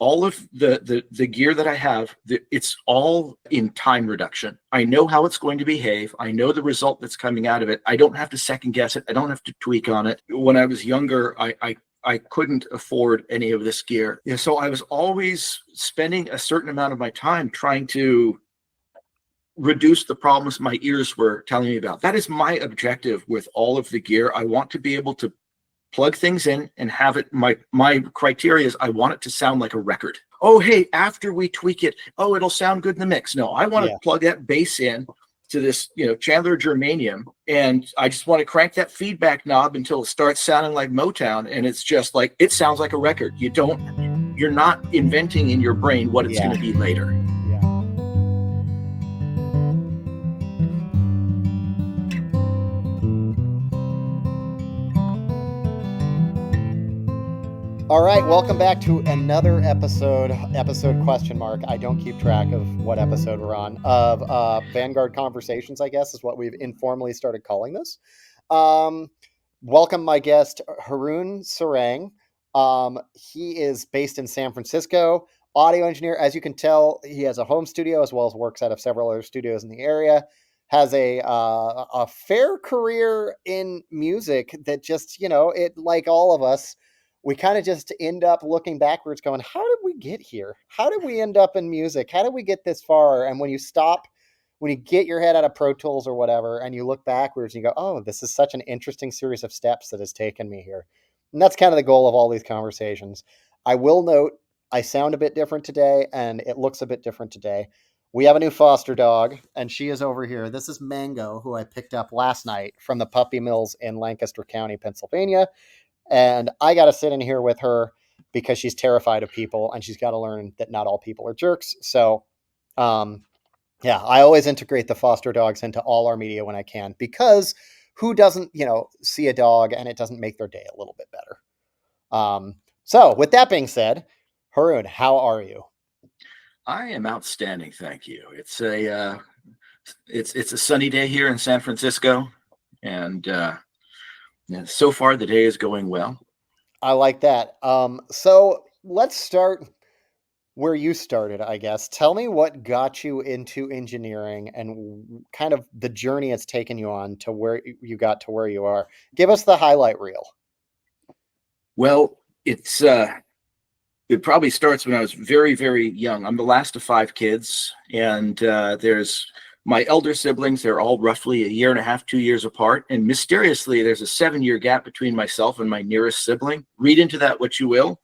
all of the gear that I have, it's all in time reduction. I know how it's going to behave. I know the result that's coming out of it. I don't have to second guess it. I don't have to tweak on it. When I was younger, I couldn't afford any of this gear. So I was always spending a certain amount of my time trying to reduce the problems my ears were telling me about. That is my objective with all of the gear. I want to be able to plug things in and have it. My criteria is I want it to sound like a record. Oh, hey, after we tweak it, oh, it'll sound good in the mix. No, I want to plug that bass in to this, Chandler Germanium, and I just want to crank that feedback knob until it starts sounding like Motown, and it's just like, it sounds like a record. You're not inventing in your brain what it's going to be later. All right, welcome back to another episode question mark. I don't keep track of what episode we're on, of Vanguard Conversations, I guess, is what we've informally started calling this. Welcome my guest, Haroun Serang. He is based in San Francisco, audio engineer. As you can tell, he has a home studio as well as works out of several other studios in the area. Has a fair career in music that just, it, like all of us, we kind of just end up looking backwards going, how did we get here? How did we end up in music? How did we get this far? And when you get your head out of Pro Tools or whatever, and you look backwards and you go, oh, this is such an interesting series of steps that has taken me here. And that's kind of the goal of all these conversations. I will note, I sound a bit different today, and it looks a bit different today. We have a new foster dog, and she is over here. This is Mango, who I picked up last night from the puppy mills in Lancaster County, Pennsylvania. And I got to sit in here with her because she's terrified of people, and she's got to learn that not all people are jerks. So, I always integrate the foster dogs into all our media when I can, because who doesn't, see a dog and it doesn't make their day a little bit better. So with that being said, Haroun, how are you? I am outstanding. Thank you. It's a sunny day here in San Francisco, and, so far, the day is going well. I like that. So let's start where you started, I guess. Tell me what got you into engineering and kind of the journey it's taken you on to where you got to where you are. Give us the highlight reel. Well, it probably starts when I was very, very young. I'm the last of 5 kids, and there's my elder siblings. They're all roughly 1.5 years, 2 years apart. And mysteriously, there's a 7-year gap between myself and my nearest sibling. Read into that what you will.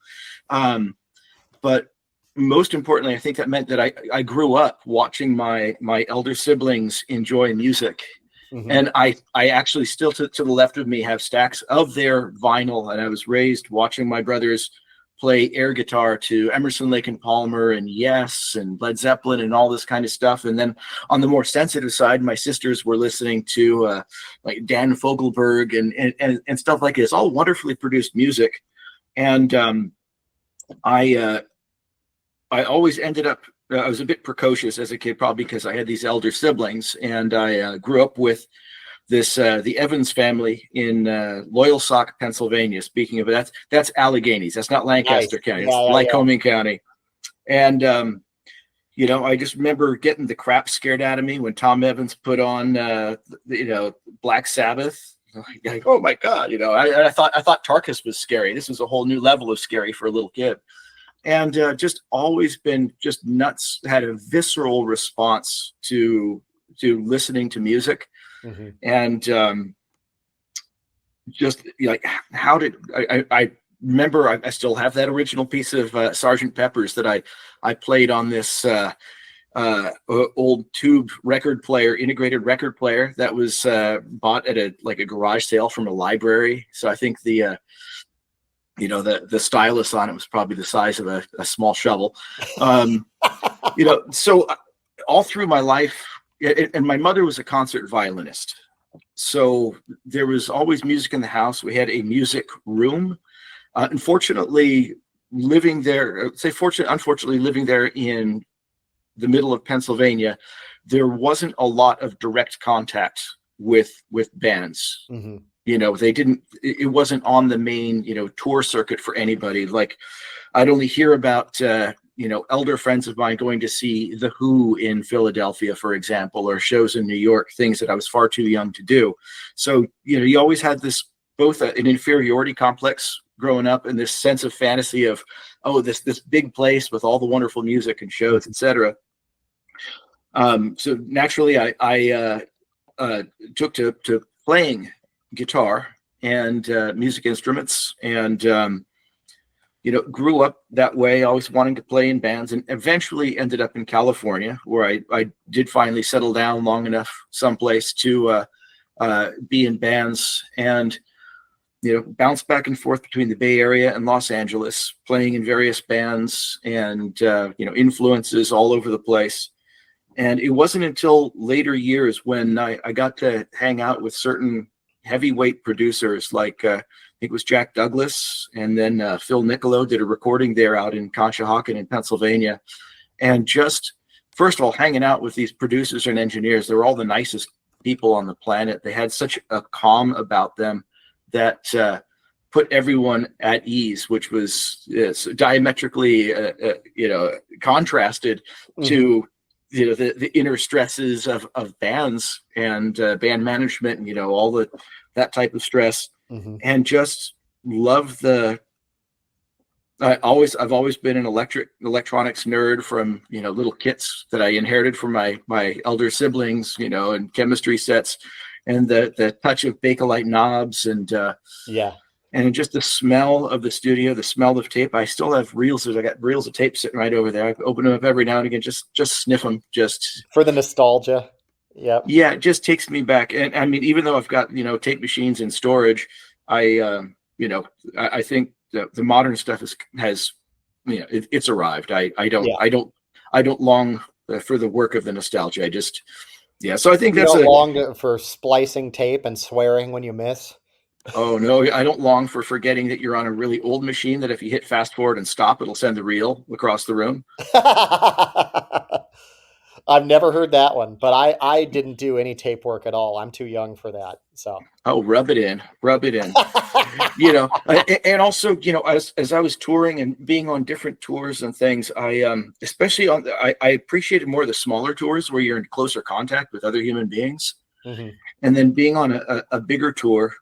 But most importantly, I think that meant that I grew up watching my elder siblings enjoy music. Mm-hmm. And I actually still to the left of me have stacks of their vinyl. And I was raised watching my brothers play air guitar to Emerson, Lake and Palmer and Yes and Led Zeppelin and all this kind of stuff. And then on the more sensitive side, my sisters were listening to like Dan Fogelberg and stuff like this, all wonderfully produced music. And I always ended up, I was a bit precocious as a kid, probably because I had these elder siblings, and I grew up with the Evans family in Loyalsock, Pennsylvania. Speaking of it, that's Alleghenies. That's not Lancaster County. It's Lycoming County. And, I just remember getting the crap scared out of me when Tom Evans put on, Black Sabbath. Like, oh my God, I thought Tarkus was scary. This was a whole new level of scary for a little kid. And just always been just nuts, had a visceral response to listening to music. Mm-hmm. And just like, how did I remember? I still have that original piece of Sgt. Pepper's that I played on this old tube record player, integrated record player that was bought at a garage sale from a library. So I think the stylus on it was probably the size of a small shovel. So all through my life. And my mother was a concert violinist. So there was always music in the house. We had a music room. Unfortunately, living there in the middle of Pennsylvania, there wasn't a lot of direct contact with bands. Mm-hmm. they didn't, it wasn't on the main, tour circuit for anybody. Like I'd only hear about, elder friends of mine going to see The Who in Philadelphia, for example, or shows in New York, things that I was far too young to do. So, you always had this, both an inferiority complex growing up and this sense of fantasy of, oh, this big place with all the wonderful music and shows, etc. So naturally, I took to playing guitar and music instruments, and grew up that way, always wanting to play in bands, and eventually ended up in California, where I did finally settle down long enough someplace to be in bands, and bounce back and forth between the Bay Area and Los Angeles, playing in various bands, and influences all over the place. And it wasn't until later years when I got to hang out with certain heavyweight producers, like I think it was Jack Douglas, and then Phil Niccolo did a recording there out in Conshohocken in Pennsylvania. And just, first of all, hanging out with these producers and engineers, they were all the nicest people on the planet. They had such a calm about them that put everyone at ease, which was diametrically, contrasted to the inner stresses of bands and band management, and all that type of stress. And just love I've always been an electronics nerd from little kits that I inherited from my elder siblings, and chemistry sets, and the touch of Bakelite knobs, and and just the smell of the studio, the smell of tape. I still have reels. I got reels of tape sitting right over there. I open them up every now and again, just sniff them, just for the nostalgia. Yep. Yeah, it just takes me back. And I mean, even though I've got tape machines in storage, I think the modern stuff has it's arrived. I don't long for the work of the nostalgia. I just So I think you that's don't long for splicing tape and swearing when you miss. Oh no, I don't long for forgetting that you're on a really old machine that if you hit fast forward and stop, it'll send the reel across the room. I've never heard that one, but I didn't do any tape work at all. I'm too young for that. So rub it in. And also, as I was touring and being on different tours and things, I especially I appreciated more the smaller tours where you're in closer contact with other human beings. And then being on a bigger tour,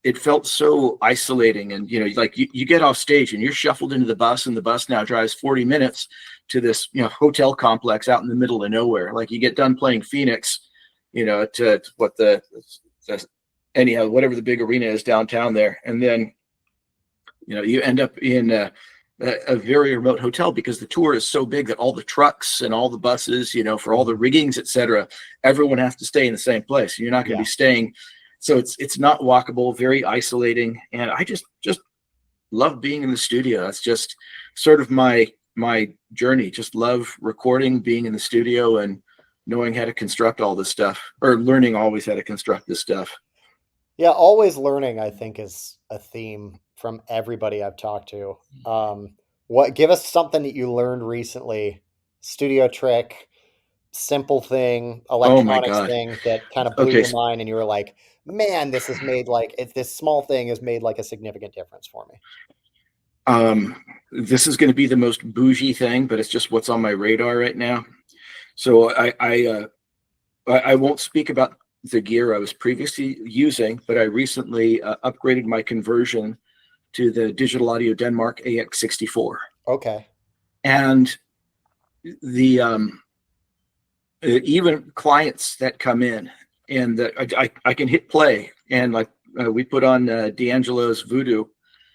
it felt so isolating. And you get off stage and you're shuffled into the bus, and the bus now drives 40 minutes to this hotel complex out in the middle of nowhere. Like you get done playing Phoenix, to what anyhow, whatever the big arena is downtown there, and then you end up in a very remote hotel because the tour is so big that all the trucks and all the buses, for all the riggings, etc., everyone has to stay in the same place. You're not going to be staying. So it's not walkable, very isolating. And I just love being in the studio. That's just sort of my journey. Just love recording, being in the studio, and knowing how to construct all this stuff, or learning always how to construct this stuff. Yeah, always learning, I think, is a theme from everybody I've talked to. Give us something that you learned recently, studio trick, simple thing, electronics thing that kind of blew your mind, and you were like, man, this has made this small thing has made a significant difference for me. This is going to be the most bougie thing, but it's just what's on my radar right now. So I won't speak about the gear I was previously using, but I recently upgraded my conversion to the Digital Audio Denmark AX64. Okay. And the even clients that come in, and I can hit play, and we put on D'Angelo's Voodoo,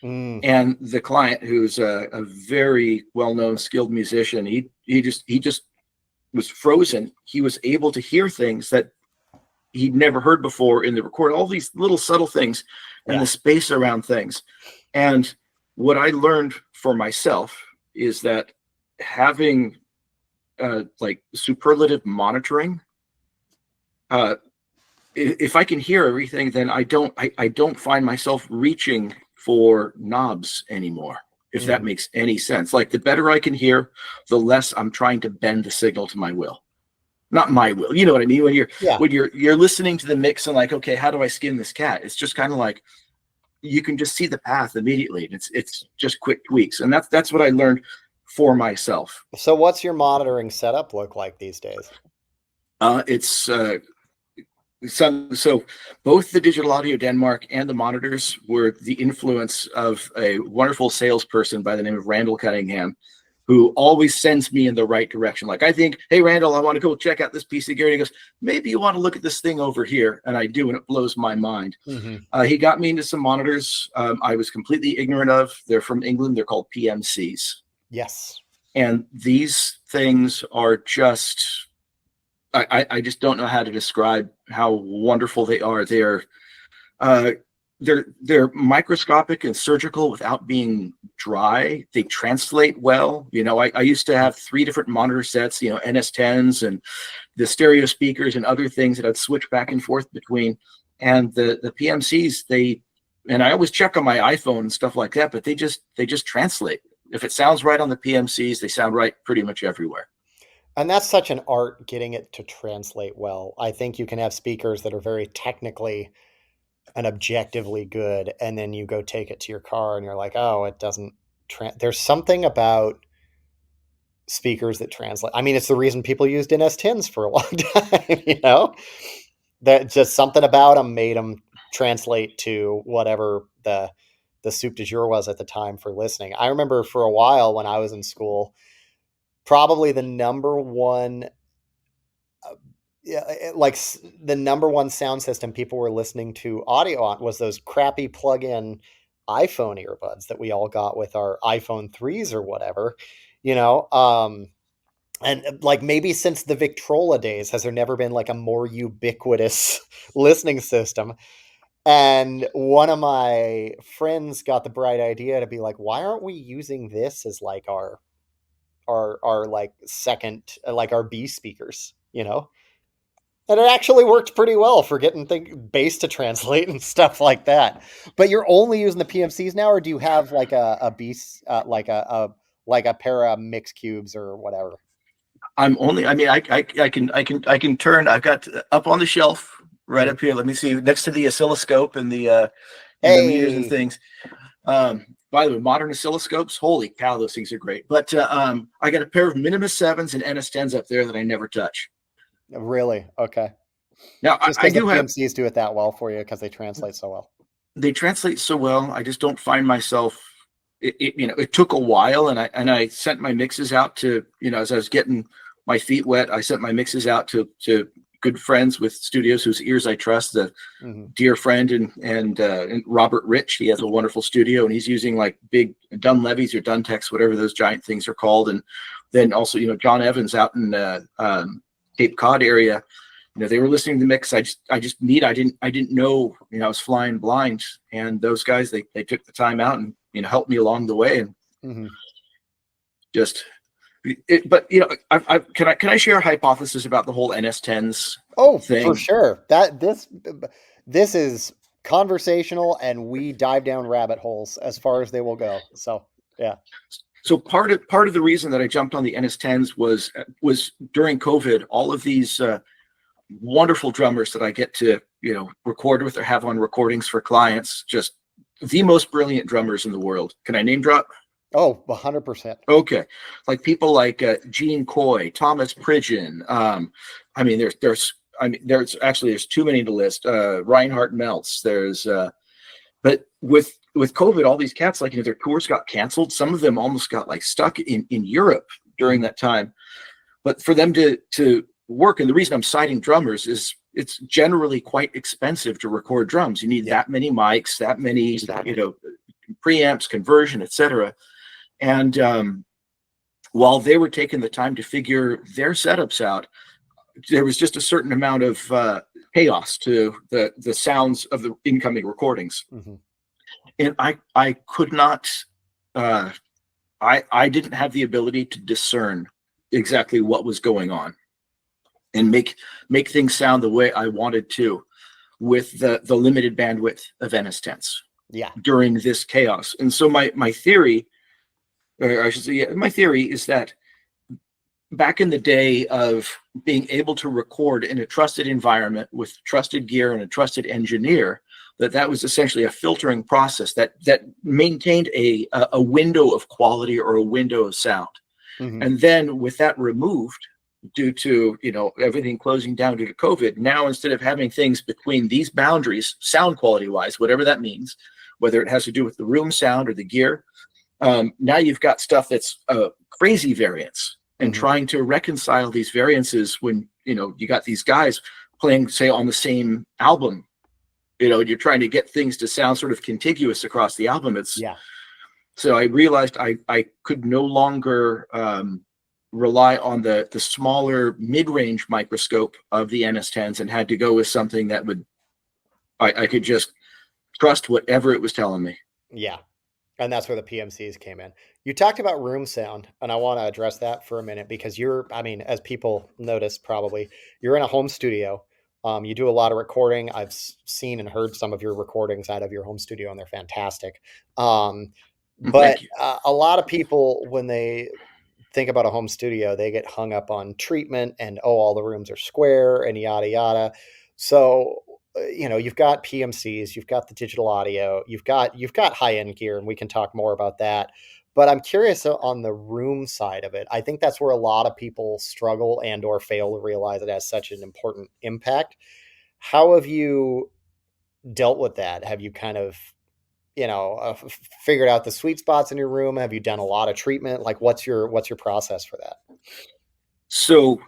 and the client, who's a very well-known skilled musician, he just was frozen. He was able to hear things that he'd never heard before in the record, all these little subtle things and the space around things. And what I learned for myself is that having superlative monitoring, if I can hear everything, then I don't find myself reaching for knobs anymore, if that makes any sense. Like the better I can hear, the less I'm trying to bend the signal to my will. not my will. You know what I mean? When Yeah. you're listening to the mix and like, okay, how do I skin this cat? It's just kind of like you can just see the path immediately. It's just quick tweaks, and that's what I learned for myself. So what's your monitoring setup look like these days? It's so both the Digital Audio Denmark and the monitors were the influence of a wonderful salesperson by the name of Randall Cunningham, who always sends me in the right direction. Like, I think, hey, Randall, I want to go check out this piece of gear. And he goes, maybe you want to look at this thing over here. And I do, and it blows my mind. He got me into some monitors I was completely ignorant of. They're from England. They're called PMCs. Yes. And these things are just, I just don't know how to describe how wonderful they are. They're microscopic and surgical without being dry. They translate well. You know, I used to have 3 different monitor sets, you know, NS10s and the stereo speakers and other things that I'd switch back and forth between. And the PMCs, and I always check on my iPhone and stuff like that, but they just translate. If it sounds right on the PMCs, they sound right pretty much everywhere. And that's such an art, getting it to translate well. I think you can have speakers that are very technically and objectively good, and then you go take it to your car and you're like, oh, it doesn't there's something about speakers that translate. I mean, it's the reason people used NS10s for a long time, you know, that just something about them made them translate to whatever the soup du jour was at the time for listening. I remember for a while when I was in school, probably the number one the number one sound system people were listening to audio on was those crappy plug-in iPhone earbuds that we all got with our iPhone 3s or whatever, you know. And like, maybe since the Victrola days has there never been like a more ubiquitous listening system. And one of my friends got the bright idea to be like, why aren't we using this as like our like second, like our B speakers, you know? And it actually worked pretty well for getting bass to translate and stuff like that. But you're only using the PMCs now, or do you have like a bass, like a pair of mix cubes or whatever? I mean, I can turn. I've got up on the shelf right up here. Let me see, next to the oscilloscope and the meters and things. By the way, modern oscilloscopes, holy cow, those things are great. But I got a pair of Minimus 7s and NS10s up there that I never touch. Really? Okay. Now, just I because the do have, PMCs do it that well for you, because they translate so well. they translate so well. I just don't find myself, you know, it took a while, and I sent my mixes out to, you know, as I was getting my feet wet, I sent my mixes out to good friends with studios whose ears I trust. The dear friend and Robert Rich, he has a wonderful studio, and he's using like big Dunleavys or Duntecs, whatever those giant things are called. And then also, you know, John Evans out in Cape Cod area, you know, they were listening to the mix. I didn't know, you know, I was flying blind, and those guys, they took the time out and, you know, helped me along the way, and just but you know, can I share a hypothesis about the whole NS10s thing? For sure. That this is conversational, and we dive down rabbit holes as far as they will go. So yeah. So part of the reason that I jumped on the NS10s was during COVID. All of these wonderful drummers that I get to, you know, record with or have on recordings for clients, just the most brilliant drummers in the world. Can I name drop? Oh, 100%. Okay. Like people like Gene Coy, Thomas Pridgeon. I mean, there's too many to list. Reinhard Meltz. But with COVID, all these cats, like, you know, their tours got canceled. Some of them almost got like stuck in Europe during that time. But for them to work, and the reason I'm citing drummers is it's generally quite expensive to record drums. You need that many mics, that many, you know, preamps, conversion, etc. And while they were taking the time to figure their setups out, there was just a certain amount of chaos to the sounds of the incoming recordings. And I could not, I didn't have the ability to discern exactly what was going on and make things sound the way I wanted to with the limited bandwidth of NS10s during this chaos. And so my theory, or I should say, my theory is that back in the day of being able to record in a trusted environment with trusted gear and a trusted engineer, that was essentially a filtering process that maintained a window of quality or a window of sound. Mhm. And then with that removed, due to everything closing down due to COVID, now instead of having things between these boundaries, sound quality wise, whatever that means, whether it has to do with the room sound or the gear, now you've got stuff that's crazy variance, and trying to reconcile these variances when you got these guys playing, say, on the same album. You're trying to get things to sound sort of contiguous across the album. So I realized I could no longer rely on the smaller mid-range microscope of the NS10s, and had to go with something that I could just trust whatever it was telling me. Yeah. And that's where the PMCs came in. You talked about room sound, and I want to address that for a minute, because as people noticed, probably, you're in a home studio. You do a lot of recording. I've seen and heard some of your recordings out of your home studio, and they're fantastic. But Thank you. a lot of people, when they think about a home studio, they get hung up on treatment and, all the rooms are square and yada, yada. So, you've got PMCs, you've got the digital audio, you've got high end gear, and we can talk more about that. But I'm curious on the room side of it. I think that's where a lot of people struggle and or fail to realize it has such an important impact. How have you dealt with that? Have you kind of, figured out the sweet spots in your room? Have you done a lot of treatment? Like, what's your process for that? So,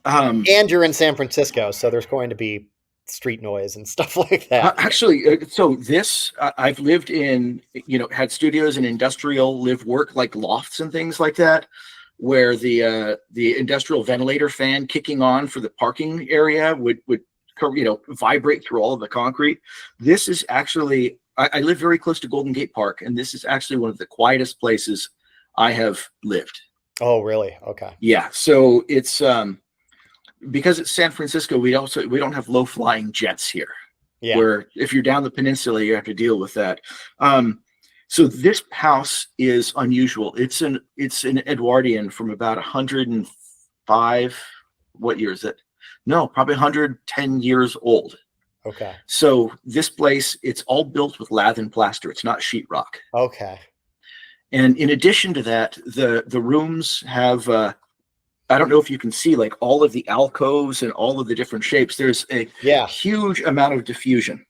And you're in San Francisco, so there's going to be street noise and stuff like that. actually, so I've lived in, had studios in industrial live work, like lofts and things like that, where the industrial ventilator fan kicking on for the parking area would vibrate through all of the concrete. This is actually, I live very close to Golden Gate Park, and this is actually one of the quietest places I have lived. Oh, really? Okay. Yeah. So it's because it's San Francisco, we don't have low flying jets here. Yeah. Where if you're down the peninsula, you have to deal with that. So this house is unusual. It's an Edwardian from about 105. What year is it? No, probably 110 years old. Okay. So this place, it's all built with lath and plaster. It's not sheetrock. Okay. And in addition to that, the rooms have, I don't know if you can see, like, all of the alcoves and all of the different shapes. There's a huge amount of diffusion.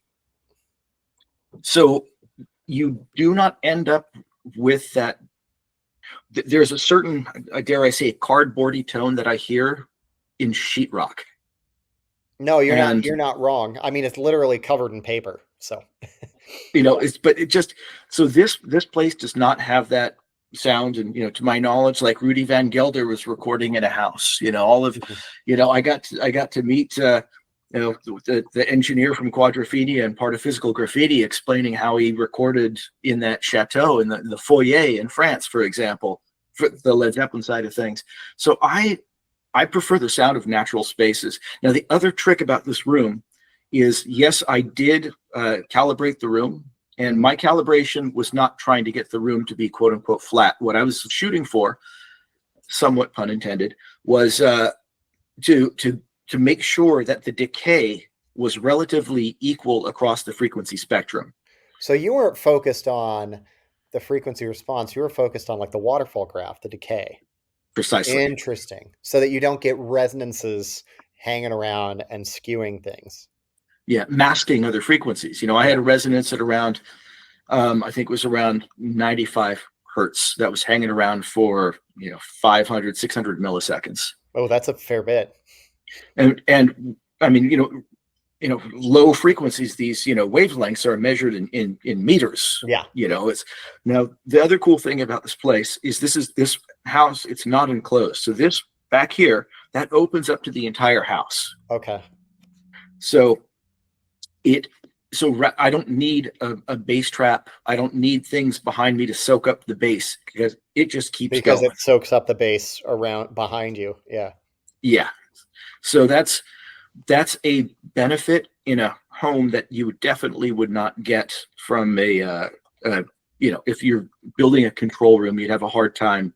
So you do not end up with that. There's a certain, dare I say, cardboardy tone that I hear in sheetrock. No, you're not wrong. I mean, it's literally covered in paper. So, so this place does not have that sound. And, to my knowledge, like Rudy Van Gelder was recording in a house, I got to meet, the engineer from Quadrophenia and part of Physical Graffiti, explaining how he recorded in that chateau in the foyer in France, for example, for the Led Zeppelin side of things. So I prefer the sound of natural spaces. Now, the other trick about this room is, yes, I did calibrate the room, and my calibration was not trying to get the room to be quote unquote flat. What I was shooting for, somewhat pun intended, was to make sure that the decay was relatively equal across the frequency spectrum. So you weren't focused on the frequency response. You were focused on, like, the waterfall graph, the decay. Precisely. Interesting. So that you don't get resonances hanging around and skewing things. Yeah, masking other frequencies. I had a resonance at around, I think it was around 95 hertz that was hanging around for 500, 600 milliseconds. Oh, that's a fair bit. And I mean, low frequencies, these wavelengths are measured in meters. Yeah. It's now, the other cool thing about this place is this house, it's not enclosed. So this back here, that opens up to the entire house. Okay. So I don't need a bass trap. I don't need things behind me to soak up the bass, because it just keeps going. It soaks up the bass around behind you. Yeah. Yeah. So that's a benefit in a home that you definitely would not get from if you're building a control room, you'd have a hard time,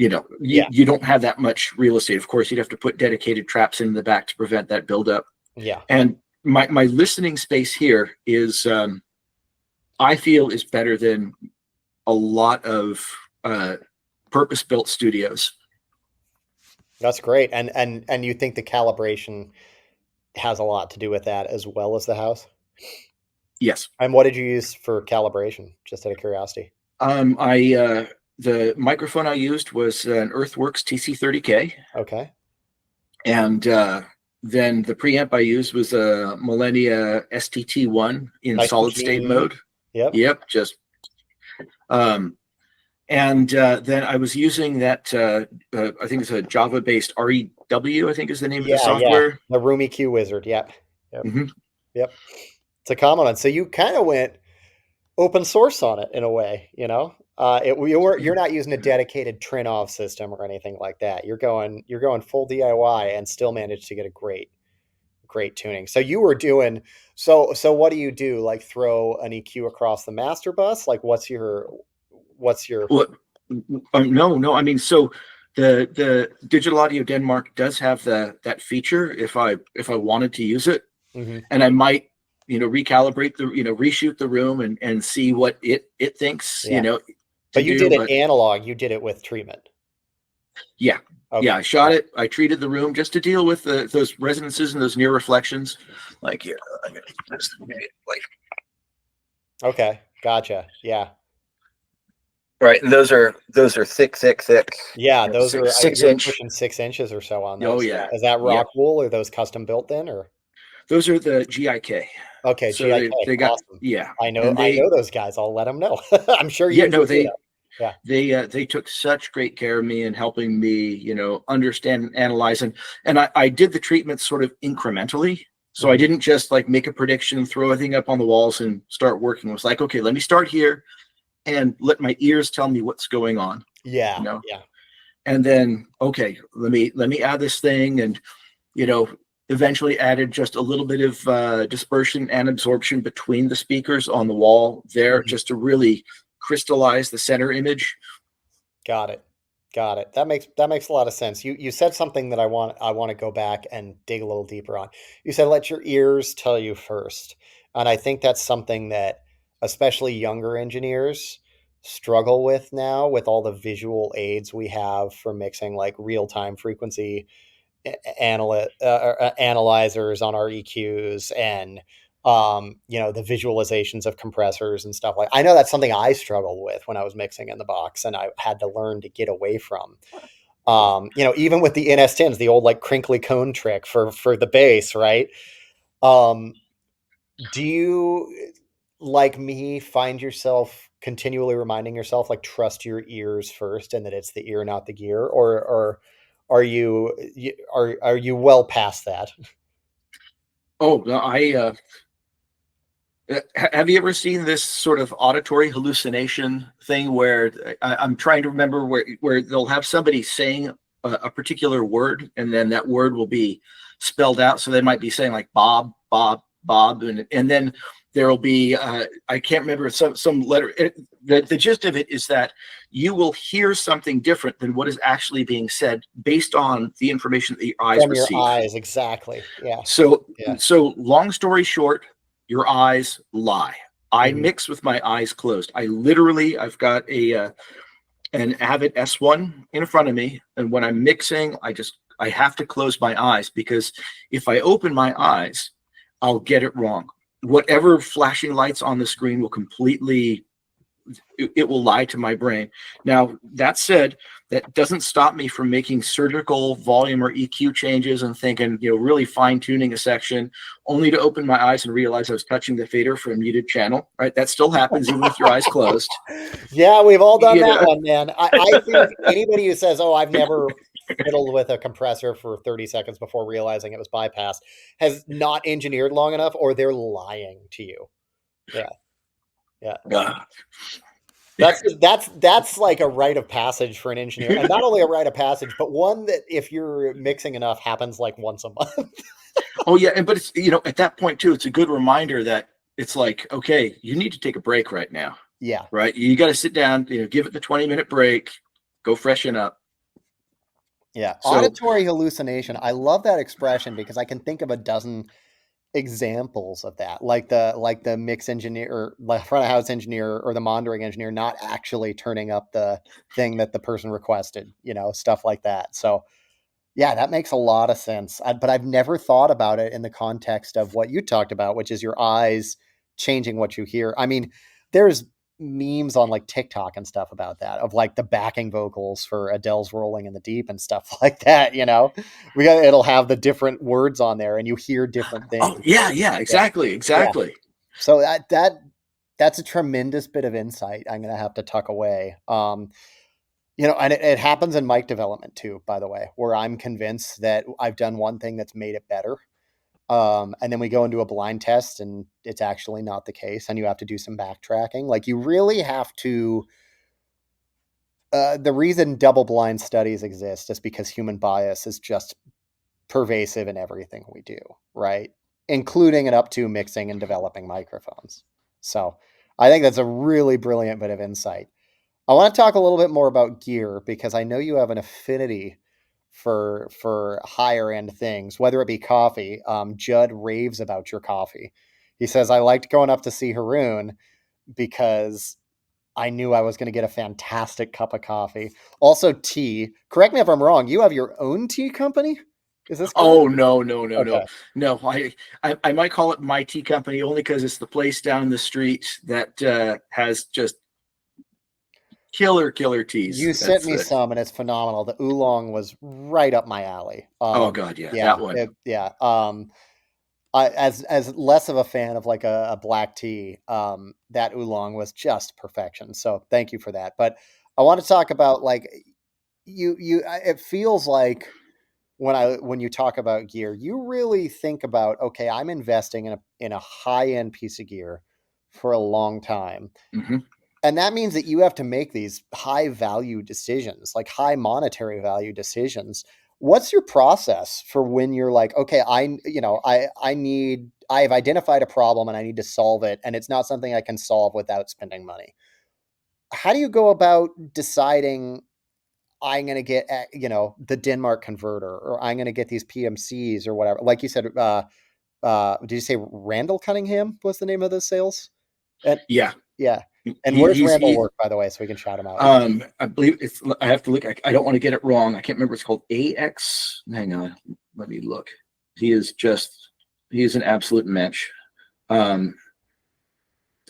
Yeah. you don't have that much real estate. Of course, you'd have to put dedicated traps in the back to prevent that buildup. Yeah. And my listening space here is, I feel, is better than a lot of purpose-built studios. That's great. And you think the calibration has a lot to do with that as well as the house? Yes. And what did you use for calibration? Just out of curiosity. The microphone I used was an Earthworks TC30K. Okay. And then the preamp I used was a Millennia STT1 in Nice solid and state clean. mode. Yep. Just and then I was using that I think it's a Java-based REW, I think is the name of the software. The Room EQ Wizard. Yep. Mm-hmm. Yep. It's a common one. So you kind of went open source on it in a way, you're not using a dedicated Trinov system or anything like that. You're going full DIY and still managed to get a great tuning. So you were doing, so what do you do? Like throw an EQ across the master bus? Like what's your Well, no. I mean, so the Digital Audio Denmark does have that feature if I wanted to use it, and I might recalibrate reshoot the room and see what it thinks. But you did it analog. You did it with treatment. Yeah. Okay. Yeah, I shot it. I treated the room just to deal with those resonances and those near reflections. Like here, I'm gonna keep this like. Okay, gotcha. Yeah. Right, and those are thick. Yeah, those are 6 inch, pushing 6 inches or so on those. Oh yeah. Is that rock wool or those custom built then or? Those are the GIK. Okay, so GIK. they got awesome. Yeah. I know those guys. I'll let them know. I'm sure Yeah, you. no, they took such great care of me in helping me, understand and analyze. And I did the treatment sort of incrementally. So I didn't just like make a prediction and throw everything up on the walls and start working. It was like, okay, let me start here and let my ears tell me what's going on. Yeah. Yeah. And then, okay, let me add this thing and, eventually added just a little bit of dispersion and absorption between the speakers on the wall there, just to really crystallize the center image. Got it. That makes a lot of sense. You said something that I want to go back and dig a little deeper on. You said let your ears tell you first. And I think that's something that especially younger engineers struggle with now with all the visual aids we have for mixing, like real-time frequency analyzers on our EQs and the visualizations of compressors and stuff. Like I know that's something I struggled with when I was mixing in the box and I had to learn to get away from. Even with the NS10s, the old like crinkly cone trick for the bass, right? Do you, like me, find yourself continually reminding yourself like trust your ears first and that it's the ear, not the gear, or are you well past that? Oh, no, have you ever seen this sort of auditory hallucination thing where I'm trying to remember where they'll have somebody saying a particular word and then that word will be spelled out. So they might be saying like Bob, and then there will be I can't remember some letter. The gist of it is that you will hear something different than what is actually being said based on the information that your eyes receive. From your eyes, exactly. Yeah. So long story short, your eyes lie. I mix with my eyes closed. I've got an Avid S1 in front of me, and when I'm mixing, I have to close my eyes because if I open my eyes, I'll get it wrong. Whatever flashing lights on the screen will completely, it will lie to my brain. Now, that said, that doesn't stop me from making surgical volume or EQ changes and thinking, really fine tuning a section, only to open my eyes and realize I was touching the fader for a muted channel, right? That still happens even with your eyes closed. Yeah, we've all done that one, man. I think anybody who says, oh, I've never fiddled with a compressor for 30 seconds before realizing it was bypassed has not engineered long enough, or they're lying to you. Yeah. That's like a rite of passage for an engineer, and not only a rite of passage, but one that if you're mixing enough happens like once a month. Oh yeah, but it's at that point too, it's a good reminder that it's like, okay, you need to take a break right now. Yeah. Right. You got to sit down, give it the 20-minute break, go freshen up. Yeah. So, Auditory hallucination. I love that expression because I can think of a dozen examples of that, like the mix engineer or like front of house engineer or the monitoring engineer not actually turning up the thing that the person requested, stuff like that. So yeah, that makes a lot of sense. But I've never thought about it in the context of what you talked about, which is your eyes changing what you hear. I mean, there's memes on like TikTok and stuff about that, of like the backing vocals for Adele's Rolling in the Deep and stuff like that. It'll have the different words on there and you hear different oh things. yeah, yeah, Yeah. exactly, Yeah. exactly. So that's a tremendous bit of insight I'm going to have to tuck away. And it happens in mic development too, by the way, where I'm convinced that I've done one thing that's made it better. And then we go into a blind test and it's actually not the case. And you have to do some backtracking. Like you really have to, the reason double blind studies exist is because human bias is just pervasive in everything we do, right? Including and up to mixing and developing microphones. So I think that's a really brilliant bit of insight. I want to talk a little bit more about gear because I know you have an affinity for higher end things, whether it be coffee. Judd raves about your coffee. He says, I liked going up to see Haroun because I knew I was going to get a fantastic cup of coffee. Also, tea. Correct me if I'm wrong. You have your own tea company? Is this correct? Oh no, no, no, no, Okay. no. I might call it my tea company only because it's the place down the street that has just killer teas. You sent That's me some, and it's phenomenal. The oolong was right up my alley. oh god, yeah, Yeah, that one. yeah. As less of a fan of like a black tea, that oolong was just perfection. So thank you for that. But I want to talk about like it feels like when you talk about gear, you really think about, okay, I'm investing in a high end piece of gear for a long time. Hmm. And that means that you have to make these high value decisions, like high monetary value decisions. What's your process for when you're like, okay, I've identified a problem and I need to solve it, and it's not something I can solve without spending money. How do you go about deciding I'm going to get, the Denmark converter, or I'm going to get these PMCs or whatever? Like you said, did you say Randall Cunningham was the name of the sales? And Yeah, yeah. And where's he's Randall he. work, by the way, so we can shout him out? I believe it's. I have to look. I don't want to get it wrong. I can't remember. It's called AX. Hang on. Let me look. He is just. He is an absolute mensch. Um,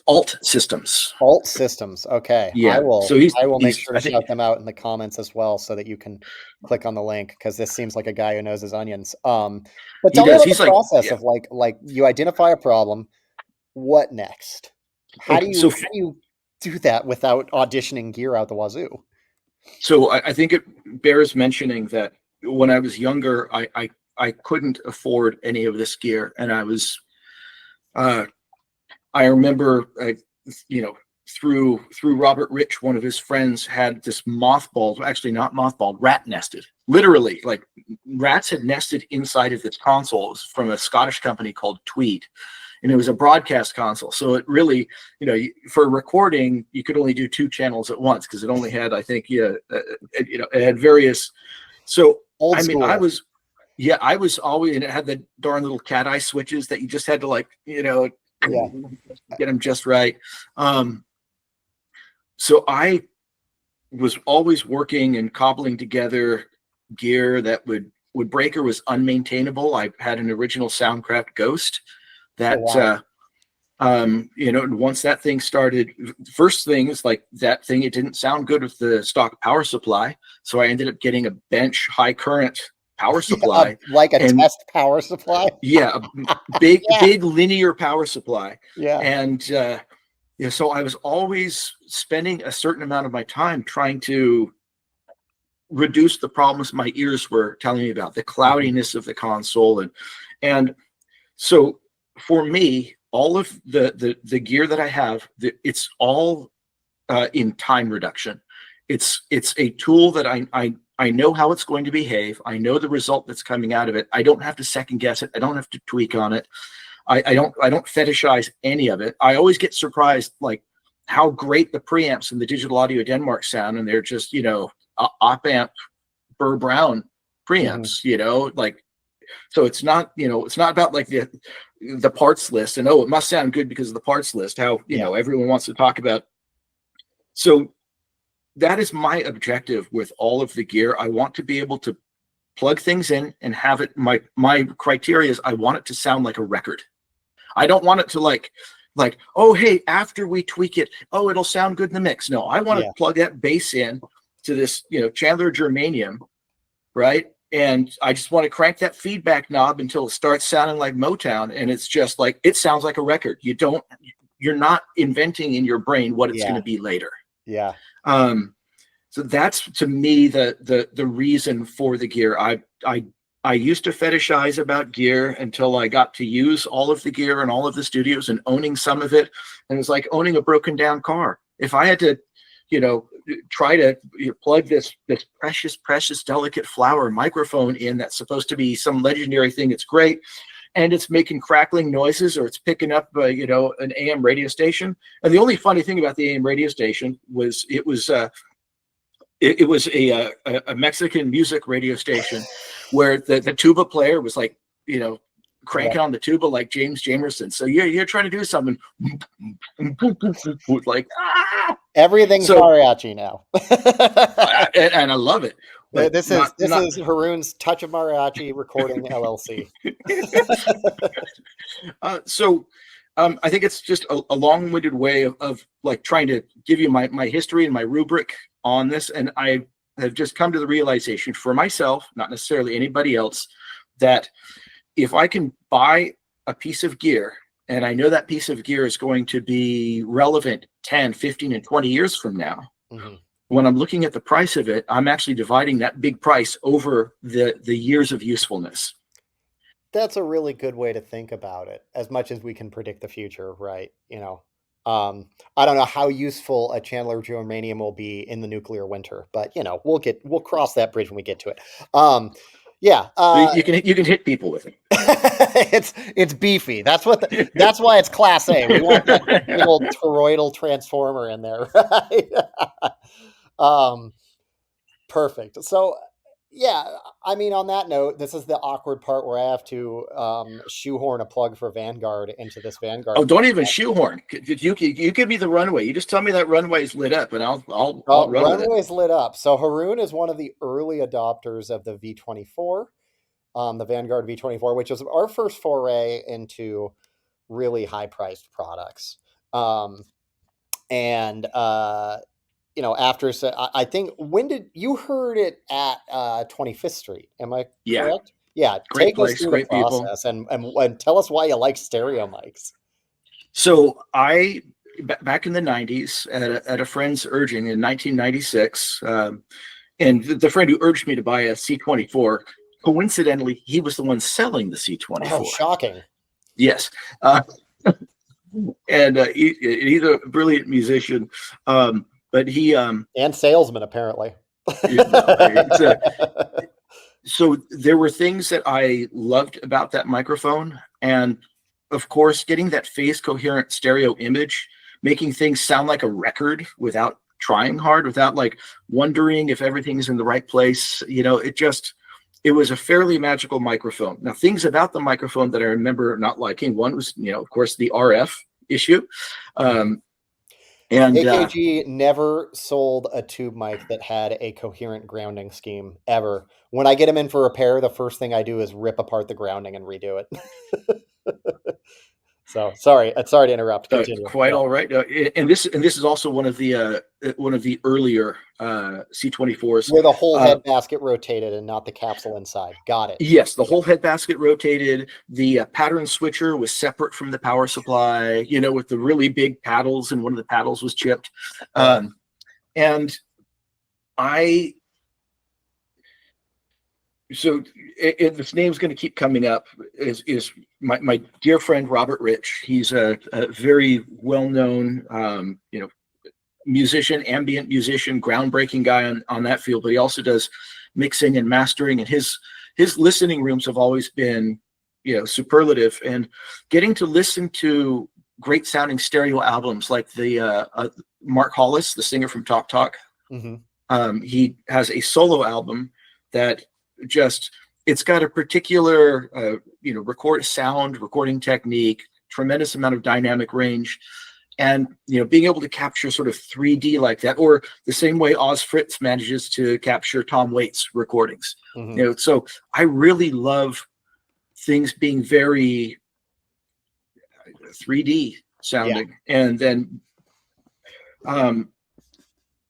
Alt Systems. Alt Systems. Okay. I Yeah. will So I will make he's. sure to I think. shout them out in the comments as well so that you can click on the link, because this seems like a guy who knows his onions. But He tell me does. about the He's like. process Yeah. of like you identify a problem. What next? How do Okay. So you how do you do that without auditioning gear out the wazoo? so I think it bears mentioning that when I was younger, I couldn't afford any of this gear, and uh, I remember, you know, through Robert Rich, one of his friends had this mothballed, actually not mothballed, rat nested. Literally, like rats had nested inside of this console. It was from a Scottish company called Tweed, and it was a broadcast console. So it really, for recording, you could only do two channels at once because it only had, I think, it had various. So Old I mean, I school. was, yeah, I was always, and it had the darn little cat eye switches that you just had to like, Yeah. get them just right. So I was always working and cobbling together gear that would break or was unmaintainable. I had an original Soundcraft Ghost Oh that wow. and once that thing started, first thing is like that thing, it didn't sound good with the stock power supply. So I ended up getting a bench high current power supply, Like a and test power supply. yeah, a Yeah. big linear power supply. Yeah. And so I was always spending a certain amount of my time trying to reduce the problems my ears were telling me about, the cloudiness of the console. And so for me, all of the gear that I have, it's all in time reduction. It's a tool that I know how it's going to behave. I know the result that's coming out of it. I don't have to second guess it. I don't have to tweak on it. I don't fetishize any of it. I always get surprised like how great the preamps in the Digital Audio Denmark sound, and they're just op amp Burr Brown preamps, you know, like, so it's not, you know, it's not about like the parts list and, oh, it must sound good because of the parts list, how, you know, everyone wants to talk about. So that is my objective with all of the gear. I want to be able to plug things in and have it. My criteria is I want it to sound like a record. I don't want it to like, oh, hey, after we tweak it, oh, it'll sound good in the mix. No, I want to plug that bass in to this, you know, Chandler Germanium, right? And I just want to crank that feedback knob until it starts sounding like Motown. And it's just like, it sounds like a record. You're not inventing in your brain what it's going to be later. Yeah. So that's, to me, the reason for the gear. I used to fetishize about gear until I got to use all of the gear in all of the studios and owning some of it. And it was like owning a broken down car. If I had to, you know, try to plug this precious, delicate flower microphone in that's supposed to be some legendary thing, it's great, and it's making crackling noises, or it's picking up, you know, an AM radio station. And the only funny thing about the AM radio station was it was a Mexican music radio station where the tuba player was like, you know, cranking on the tuba like James Jamerson. So you're trying to do something like everything's mariachi now. and I love it. This is Haroun's Touch of Mariachi Recording LLC. I think it's just a long-winded way of like trying to give you my history and my rubric on this. And I have just come to the realization for myself, not necessarily anybody else, that if I can buy a piece of gear and I know that piece of gear is going to be relevant 10, 15, and 20 years from now, when I'm looking at the price of it, I'm actually dividing that big price over the years of usefulness. That's a really good way to think about it, as much as we can predict the future, right? You know, I don't know how useful a Chandler Germanium will be in the nuclear winter, but you know, we'll cross that bridge when we get to it. You can hit people with it. It's beefy. That's why it's Class A. We want that little toroidal transformer in there, right? Perfect. So, yeah, I mean, on that note, this is the awkward part where I have to shoehorn a plug for Vanguard into this Vanguard. Oh, don't even shoehorn. You give me the runway. You just tell me that runway is lit up, and I'll run with it. Runway's lit up. So Haroun is one of the early adopters of the V24, the Vanguard V24, which was our first foray into really high-priced products. You know, after, I think, when did you heard it at 25th Street? Am I correct? Yeah. Great place, great people. And tell us why you like stereo mics. So back in the 90s, at a friend's urging in 1996, and the friend who urged me to buy a C24, coincidentally, he was the one selling the C24. Oh, shocking. Yes. And he's a brilliant musician. But he and salesman, apparently. So there were things that I loved about that microphone, and of course, getting that phase coherent stereo image, making things sound like a record without trying hard, without like wondering if everything's in the right place. You know, it was a fairly magical microphone. Now, things about the microphone that I remember not liking, one was, you know, of course, the RF issue. And AKG never sold a tube mic that had a coherent grounding scheme ever. When I get them in for repair, the first thing I do is rip apart the grounding and redo it. So sorry to interrupt. Quite all right. And this is also one of the earlier C24s where the whole head basket rotated and not the capsule inside. Got it. Yes, the whole head basket rotated. The pattern switcher was separate from the power supply. You know, with the really big paddles, and one of the paddles was chipped. And so this name's going to keep coming up is my dear friend Robert Rich. He's a very well-known musician, ambient musician, groundbreaking guy on that field, but he also does mixing and mastering, and his listening rooms have always been, you know, superlative. And getting to listen to great sounding stereo albums like the Mark Hollis, the singer from Talk Talk. He has a solo album that just, it's got a particular, recording technique, tremendous amount of dynamic range. And, being able to capture sort of 3D like that, or the same way Oz Fritz manages to capture Tom Waits recordings. So I really love things being very 3D sounding. And then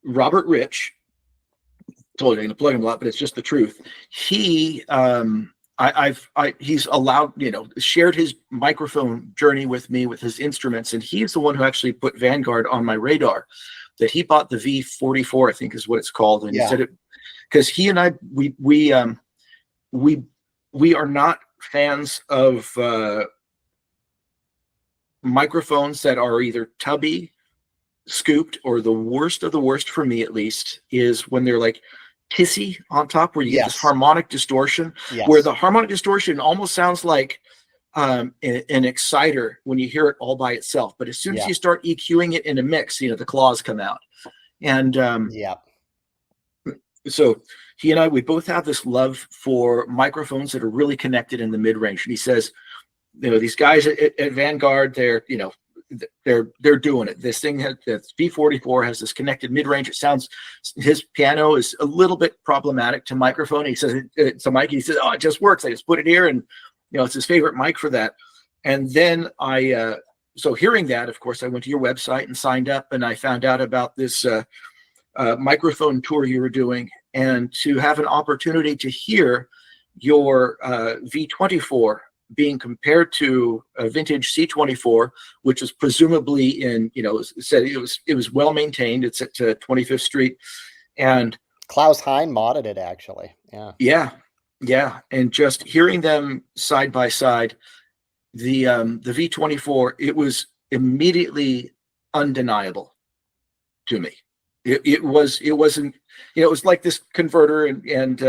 Robert Rich, told you I'm going to plug him a lot, but it's just the truth. He, he's allowed, shared his microphone journey with me with his instruments, and he's the one who actually put Vanguard on my radar. That he bought the V24, I think is what it's called, and he said it because he and I we are not fans of microphones that are either tubby, scooped, or the worst of the worst for me at least is when they're like hissy on top, where you get this harmonic distortion, where the harmonic distortion almost sounds like an exciter when you hear it all by itself. But as soon as you start EQing it in a mix, the claws come out. And so he and I, we both have this love for microphones that are really connected in the mid-range. And he says, these guys at Vanguard, they're doing it. This thing that's V44 has this connected mid-range. It sounds, his piano is a little bit problematic to microphone. He says it's a mic. He says, oh, it just works. I just put it here, and it's his favorite mic for that. And then so hearing that, of course, I went to your website and signed up, and I found out about this microphone tour you were doing, and to have an opportunity to hear your V24 being compared to a vintage C24, which was presumably in, said it was well maintained. It's at 25th Street, and Klaus Hein modded it actually. Yeah. And just hearing them side by side, the V24, it was immediately undeniable to me. It wasn't, it was like this converter and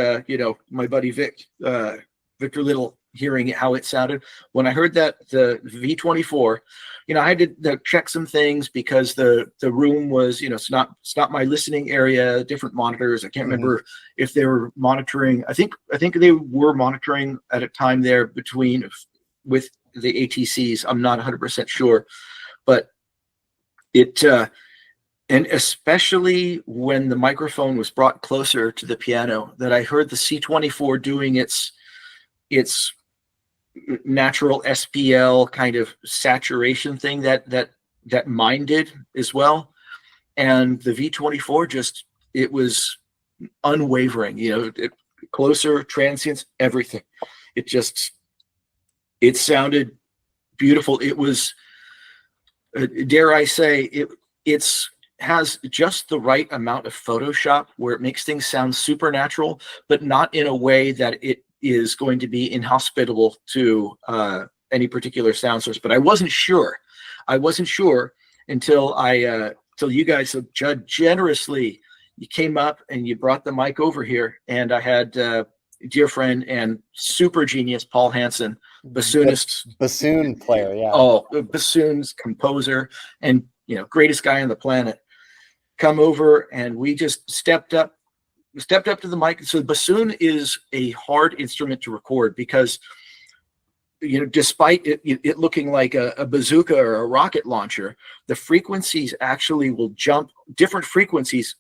my buddy Victor Little, hearing how it sounded when I heard that the V24, I had to check some things because the room was, it's not my listening area, different monitors. I can't remember if they were monitoring. I think they were monitoring at a time there with the ATCs. I'm not 100% sure, but it, and especially when the microphone was brought closer to the piano, that I heard the C24 doing its natural SPL kind of saturation thing that mine did as well. And the V24 it was unwavering, closer, transients, everything. It sounded beautiful. It was, dare I say, it's has just the right amount of Photoshop where it makes things sound supernatural, but not in a way that it is going to be inhospitable to any particular sound source. But I wasn't sure until you guys so generously, you came up and you brought the mic over here, and I had dear friend and super genius Paul Hansen, bassoonist, bassoon player, bassoons, composer, and greatest guy on the planet, come over, and we just stepped up to the mic. So the bassoon is a hard instrument to record because, despite it looking like a bazooka or a rocket launcher, the frequencies actually will jump. Different frequencies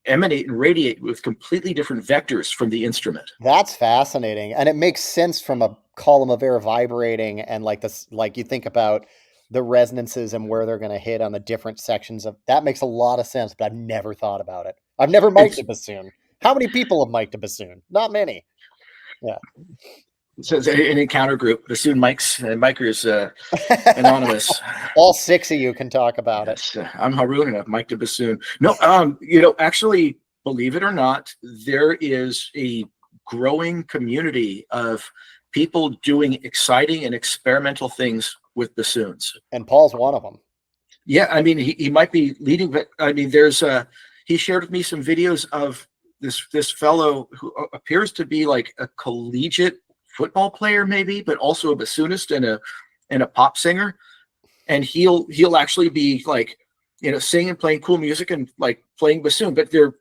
emanate and radiate with completely different vectors from the instrument. That's fascinating. And it makes sense from a column of air vibrating and like you think about the resonances and where they're going to hit on the different sections of that. Makes a lot of sense, but I've never thought about it. I've never mic'd a bassoon. How many people have mic'd a bassoon? Not many. Yeah. So it's an encounter group, bassoon mics and micers anonymous. All 6 of you can talk about it. I'm Haroun and I've mic'd a bassoon. No, actually, believe it or not, there is a growing community of people doing exciting and experimental things with bassoons. And Paul's one of them. Yeah, I mean, he might be leading, but I mean, there's he shared with me some videos of this fellow who appears to be like a collegiate football player, maybe, but also a bassoonist and a pop singer. And he'll actually be like, singing, playing cool music and like playing bassoon, but they're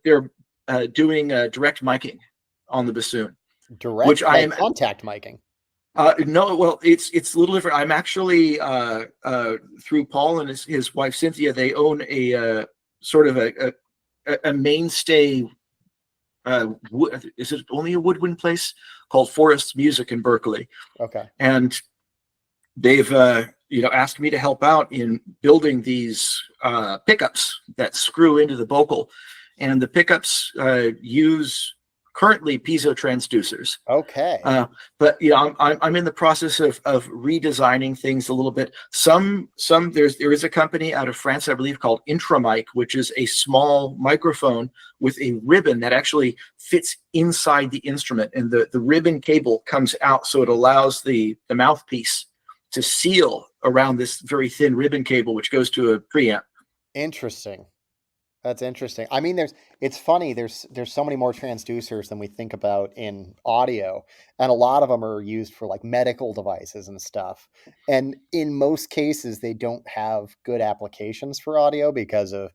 doing direct miking on the bassoon. Direct, which I am contact miking. no, well, it's a little different. I'm actually through Paul and his wife Cynthia. They own a sort of a mainstay. Is it only a woodwind place called Forest Music in Berkeley? Okay. And they've asked me to help out in building these pickups that screw into the vocal, and the pickups use currently piezo transducers. Okay. But I'm in the process of redesigning things a little bit. There is a company out of France, I believe, called Intramic, which is a small microphone with a ribbon that actually fits inside the instrument, and the ribbon cable comes out, so it allows the mouthpiece to seal around this very thin ribbon cable, which goes to a preamp. Interesting. That's interesting. I mean, it's funny. There's so many more transducers than we think about in audio, and a lot of them are used for like medical devices and stuff. And in most cases, they don't have good applications for audio because of,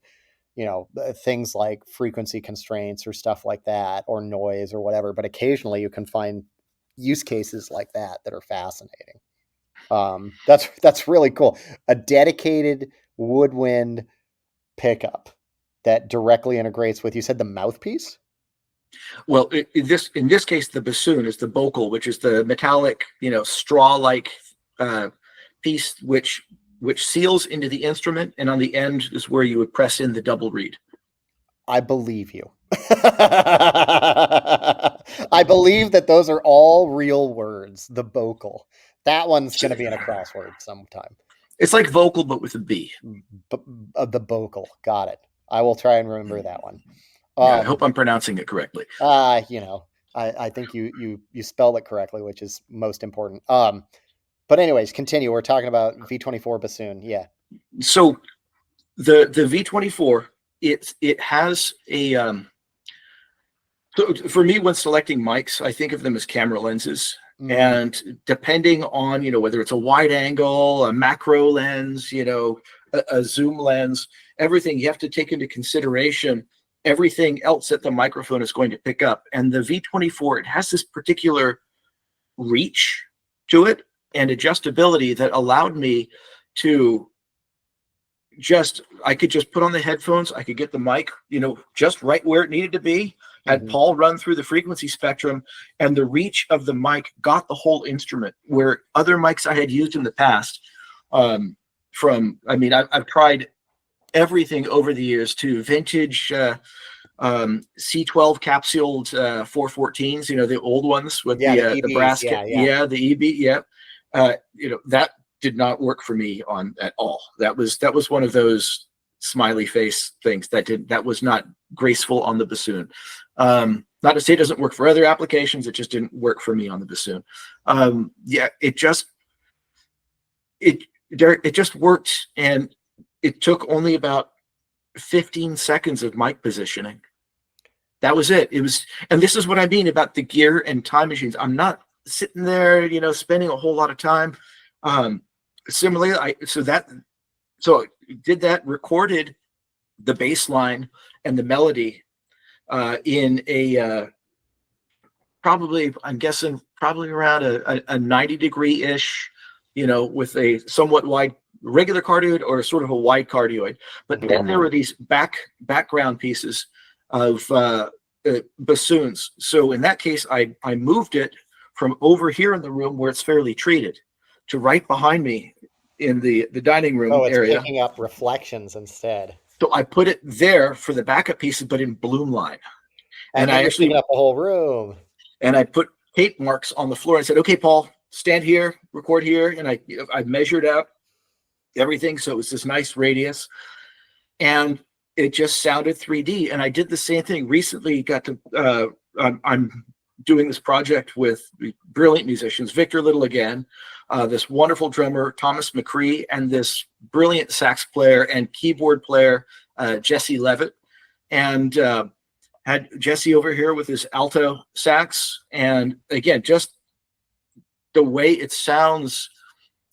things like frequency constraints or stuff like that, or noise or whatever. But occasionally, you can find use cases like that are fascinating. That's really cool. A dedicated woodwind pickup that directly integrates with, you said, the mouthpiece? Well, in this case, the bassoon is the vocal, which is the metallic, straw-like piece, which seals into the instrument, and on the end is where you would press in the double reed. I believe you. I believe that those are all real words. The vocal. That one's going to be in a crossword sometime. It's like vocal, but with a B. The vocal. Got it. I will try and remember that one. I hope I'm pronouncing it correctly. I think you spelled it correctly, which is most important. But anyways, continue. We're talking about V24 bassoon. Yeah. So the V24, it has a so for me, when selecting mics, I think of them as camera lenses. Mm-hmm. And depending on, whether it's a wide angle, a macro lens, a zoom lens, everything, you have to take into consideration everything else that the microphone is going to pick up. And the V24, it has this particular reach to it and adjustability that allowed me to I could just put on the headphones. I could get the mic, just right where it needed to be. Had mm-hmm. Paul run through the frequency spectrum, and the reach of the mic got the whole instrument, where other mics I had used in the past, I've tried everything over the years, to vintage C12 capsuled 414s, the old ones with the brass, the EB, that did not work for me at all. That was one of those smiley face things that was not graceful on the bassoon. Not to say it doesn't work for other applications, it just didn't work for me on the bassoon. It just worked, and it took only about 15 seconds of mic positioning. That was it. And this is what I mean about the gear and time machines. I'm not sitting there, spending a whole lot of time. Similarly, I did that, recorded the bass line and the melody in a probably around a 90-degree-ish, with a somewhat wide regular cardioid or sort of a wide cardioid. But then there were these background pieces of bassoons. So in that case, I moved it from over here in the room where it's fairly treated to right behind me in the dining room area. Picking up reflections instead. So I put it there for the backup pieces, but in bloom line. And I actually up the whole room. And I put tape marks on the floor. I said, "Okay, Paul, stand here, record here." And I measured out everything, so it was this nice radius, and it just sounded 3D. And I did the same thing recently. I'm doing this project with brilliant musicians, Victor Little again, this wonderful drummer, Thomas McCree, and this brilliant sax player and keyboard player, Jesse Levitt. And had Jesse over here with his alto sax. And again, just the way it sounds,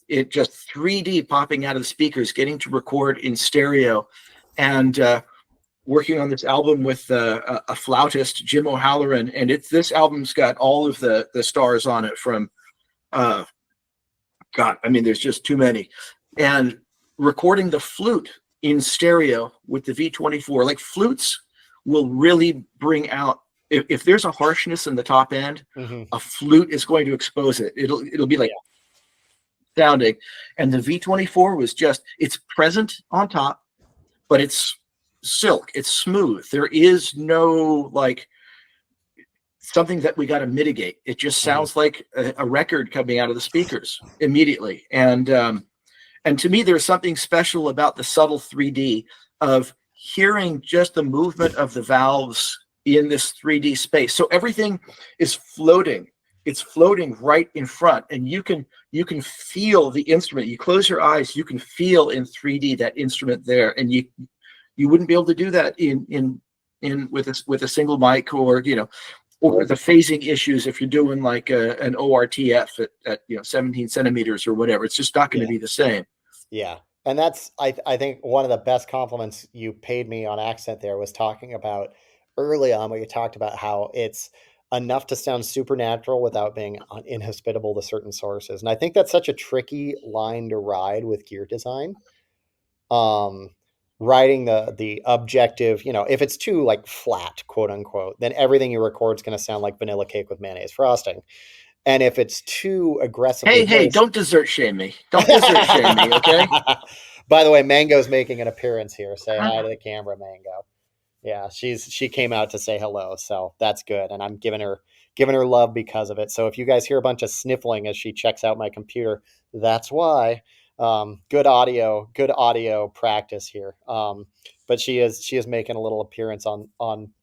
it just 3D popping out of the speakers, getting to record in stereo. And working on this album with a flautist, Jim O'Halloran, and this album's got all of the stars on it from God, I mean, there's just too many. And recording the flute in stereo with the V24, like flutes will really bring out, if there's a harshness in the top end, a flute is going to expose it. It'll be like sounding. And the V24 was just, it's present on top, but it's silk, it's smooth. There is no like something that we got to mitigate. It just sounds like a record coming out of the speakers immediately. And to me, there's something special about the subtle 3D of hearing just the movement of the valves in this 3D space. So everything is floating. It's floating right in front, and you can feel the instrument. You close your eyes, you can feel in 3D that instrument there, and you wouldn't be able to do that in with a single mic, or or the phasing issues if you're doing like an ORTF at 17 centimeters or whatever. It's just not going to be the same. Yeah. And that's, I think one of the best compliments you paid me on accent there was talking about early on, where you talked about how it's enough to sound supernatural without being inhospitable to certain sources. And I think that's such a tricky line to ride with gear design. Writing the objective, if it's too like flat, quote unquote, then everything you record is going to sound like vanilla cake with mayonnaise frosting. And if it's too aggressive, hey, don't dessert shame me. Don't dessert shame me, okay? By the way, Mango's making an appearance here. Say hi to the camera, Mango. Yeah, she came out to say hello, so that's good, and I'm giving her love because of it. So if you guys hear a bunch of sniffling as she checks out my computer, that's why. Good audio practice here. But she is making a little appearance on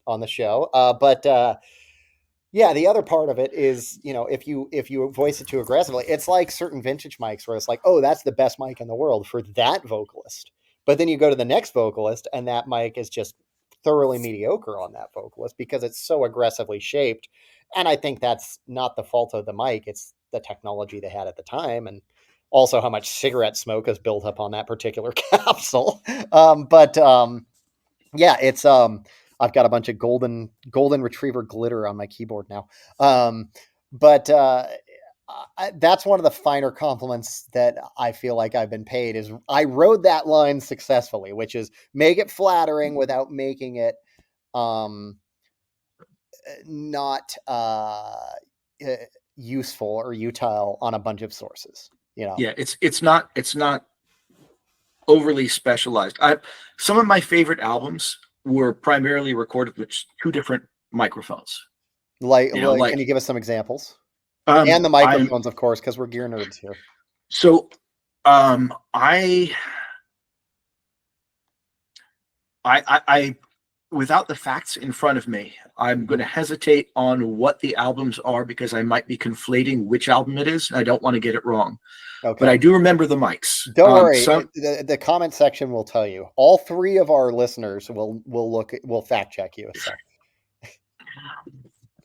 the show. Yeah, the other part of it is, if you voice it too aggressively, it's like certain vintage mics where it's like, oh, that's the best mic in the world for that vocalist. But then you go to the next vocalist and that mic is just thoroughly mediocre on that vocalist because it's so aggressively shaped. And I think that's not the fault of the mic. It's the technology they had at the time, and also how much cigarette smoke is built up on that particular capsule. Yeah, it's I've got a bunch of golden retriever glitter on my keyboard now. That's one of the finer compliments that I feel like I've been paid, is I rode that line successfully, which is make it flattering without making it not useful or utile on a bunch of sources. Yeah, it's not overly specialized. Some of my favorite albums were primarily recorded with two different microphones. Like, can you give us some examples? And the microphones, of course, because we're gear nerds here. So, I without the facts in front of me, I'm going to hesitate on what the albums are because I might be conflating which album it is. I don't want to get it wrong. Okay. But I do remember the mics. Don't worry. The comment section will tell you. All three of our listeners will fact check you. So.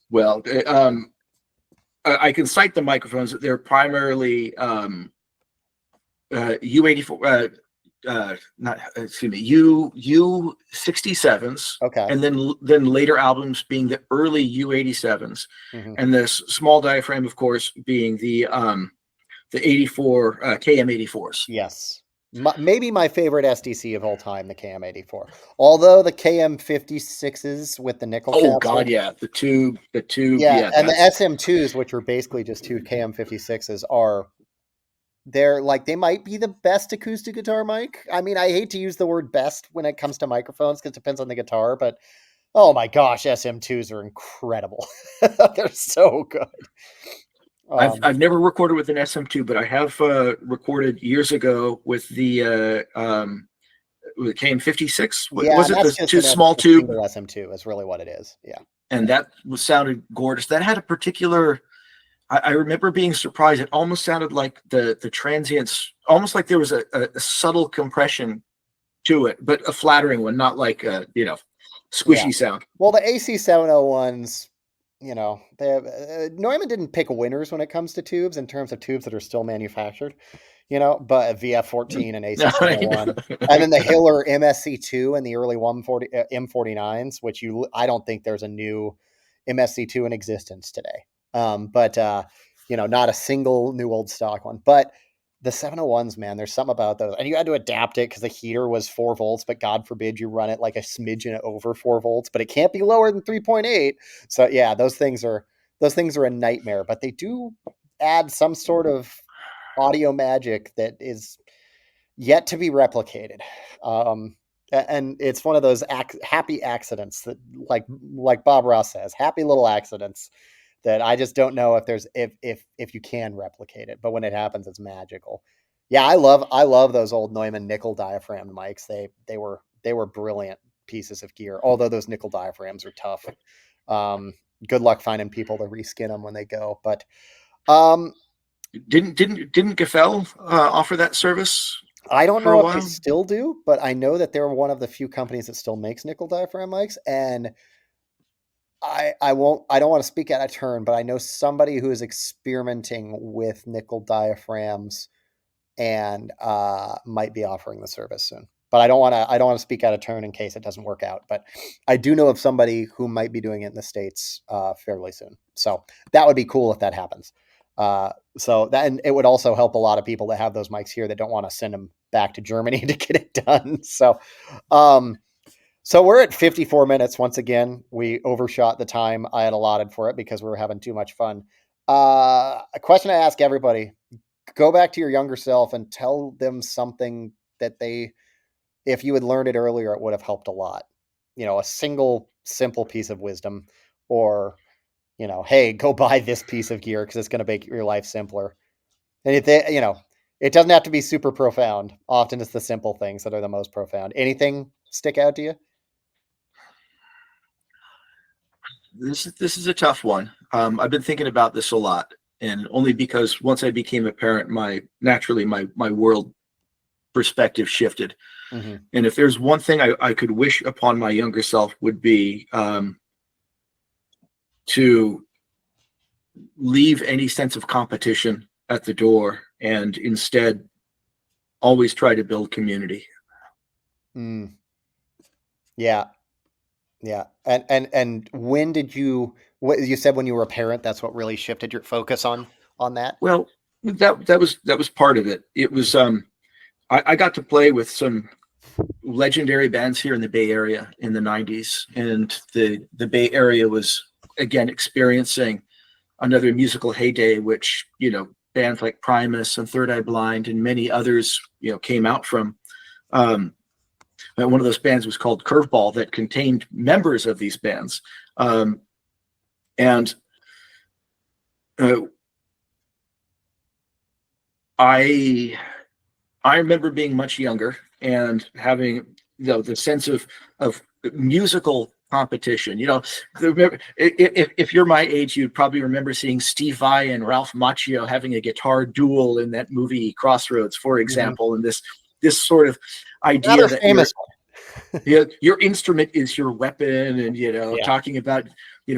Well, I can cite the microphones. They're primarily U84. U67s. Okay. And then later albums being the early U87s, and this small diaphragm, of course, being the 84 KM84s. Yes. Maybe my favorite SDC of all time, the KM84. Although the KM56s with the nickel capsule. Oh God, yeah, the tube. Yeah, and the SM2s, which are basically just two KM56s, they might be the best acoustic guitar mic. I mean, I hate to use the word best when it comes to microphones because it depends on the guitar, but oh my gosh, SM2s are incredible. They're so good. I've never recorded with an SM2, but I have recorded years ago with the KM56. Was it the two small tube? SM2 is really what it is. Yeah. And that sounded gorgeous. That had a particular, I remember being surprised. It almost sounded like the transients, almost like there was a subtle compression to it, but a flattering one, not like a, squishy sound. Well, the AC701s Neumann didn't pick winners when it comes to tubes in terms of tubes that are still manufactured, but VF14 and AC701, and then the Hiller MSC2 and the early 140 M49s, which I don't think there's a new MSC2 in existence today. But not a single new old stock one. But the 701s, man, there's something about those, and you had to adapt it because the heater was 4 volts, but God forbid you run it like a smidgen over 4 volts, but it can't be lower than 3.8. So yeah, those things are a nightmare, but they do add some sort of audio magic that is yet to be replicated. And it's one of those happy accidents that, like Bob Ross says, happy little accidents that I just don't know if you can replicate it. But when it happens, it's magical. Yeah, I love those old Neumann nickel diaphragm mics. They were brilliant pieces of gear. Although those nickel diaphragms are tough. Good luck finding people to reskin them when they go. But didn't Gefell offer that service? I don't know if they still do, but I know that they're one of the few companies that still makes nickel diaphragm mics. And I don't want to speak out of turn, but I know somebody who is experimenting with nickel diaphragms and might be offering the service soon. But I don't want to speak out of turn in case it doesn't work out. But I do know of somebody who might be doing it in the States fairly soon. So that would be cool if that happens. And it would also help a lot of people that have those mics here that don't want to send them back to Germany to get it done. So we're at 54 minutes. Once again, we overshot the time I had allotted for it because we were having too much fun. A question I ask everybody: go back to your younger self and tell them something that if you had learned it earlier, it would have helped a lot. A single simple piece of wisdom, or hey, go buy this piece of gear because it's going to make your life simpler. And it doesn't have to be super profound. Often it's the simple things that are the most profound. Anything stick out to you? This is a tough one. I've been thinking about this a lot, and only because once I became a parent, my world perspective shifted. Mm-hmm. And if there's one thing I could wish upon my younger self would be to leave any sense of competition at the door and instead always try to build community. Yeah. And when did what you said when you were a parent, that's what really shifted your focus on that? Well, that was part of it. It was, I got to play with some legendary bands here in the Bay Area in the 90s. And the Bay Area was, again, experiencing another musical heyday, which, bands like Primus and Third Eye Blind and many others, came out from. One of those bands was called Curveball that contained members of these bands. I remember being much younger and having the sense of musical competition. Remember, if you're my age, you'd probably remember seeing Steve Vai and Ralph Macchio having a guitar duel in that movie Crossroads, for example. Mm-hmm. And this sort of idea that your instrument is your weapon, and talking about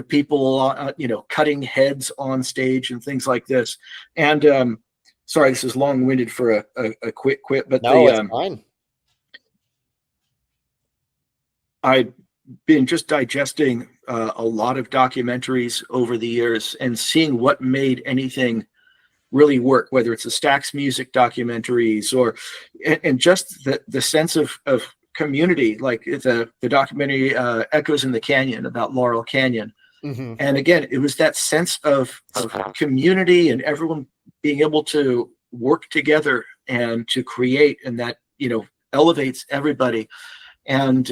people cutting heads on stage and things like this. And sorry, this is long-winded for a quick quit, but no, it's fine. I've been just digesting a lot of documentaries over the years and seeing what made anything really work, whether it's the Stax Music documentaries and just the sense of community, like the documentary Echoes in the Canyon about Laurel Canyon. Mm-hmm. And again, it was that sense of community and everyone being able to work together and to create, and that elevates everybody. And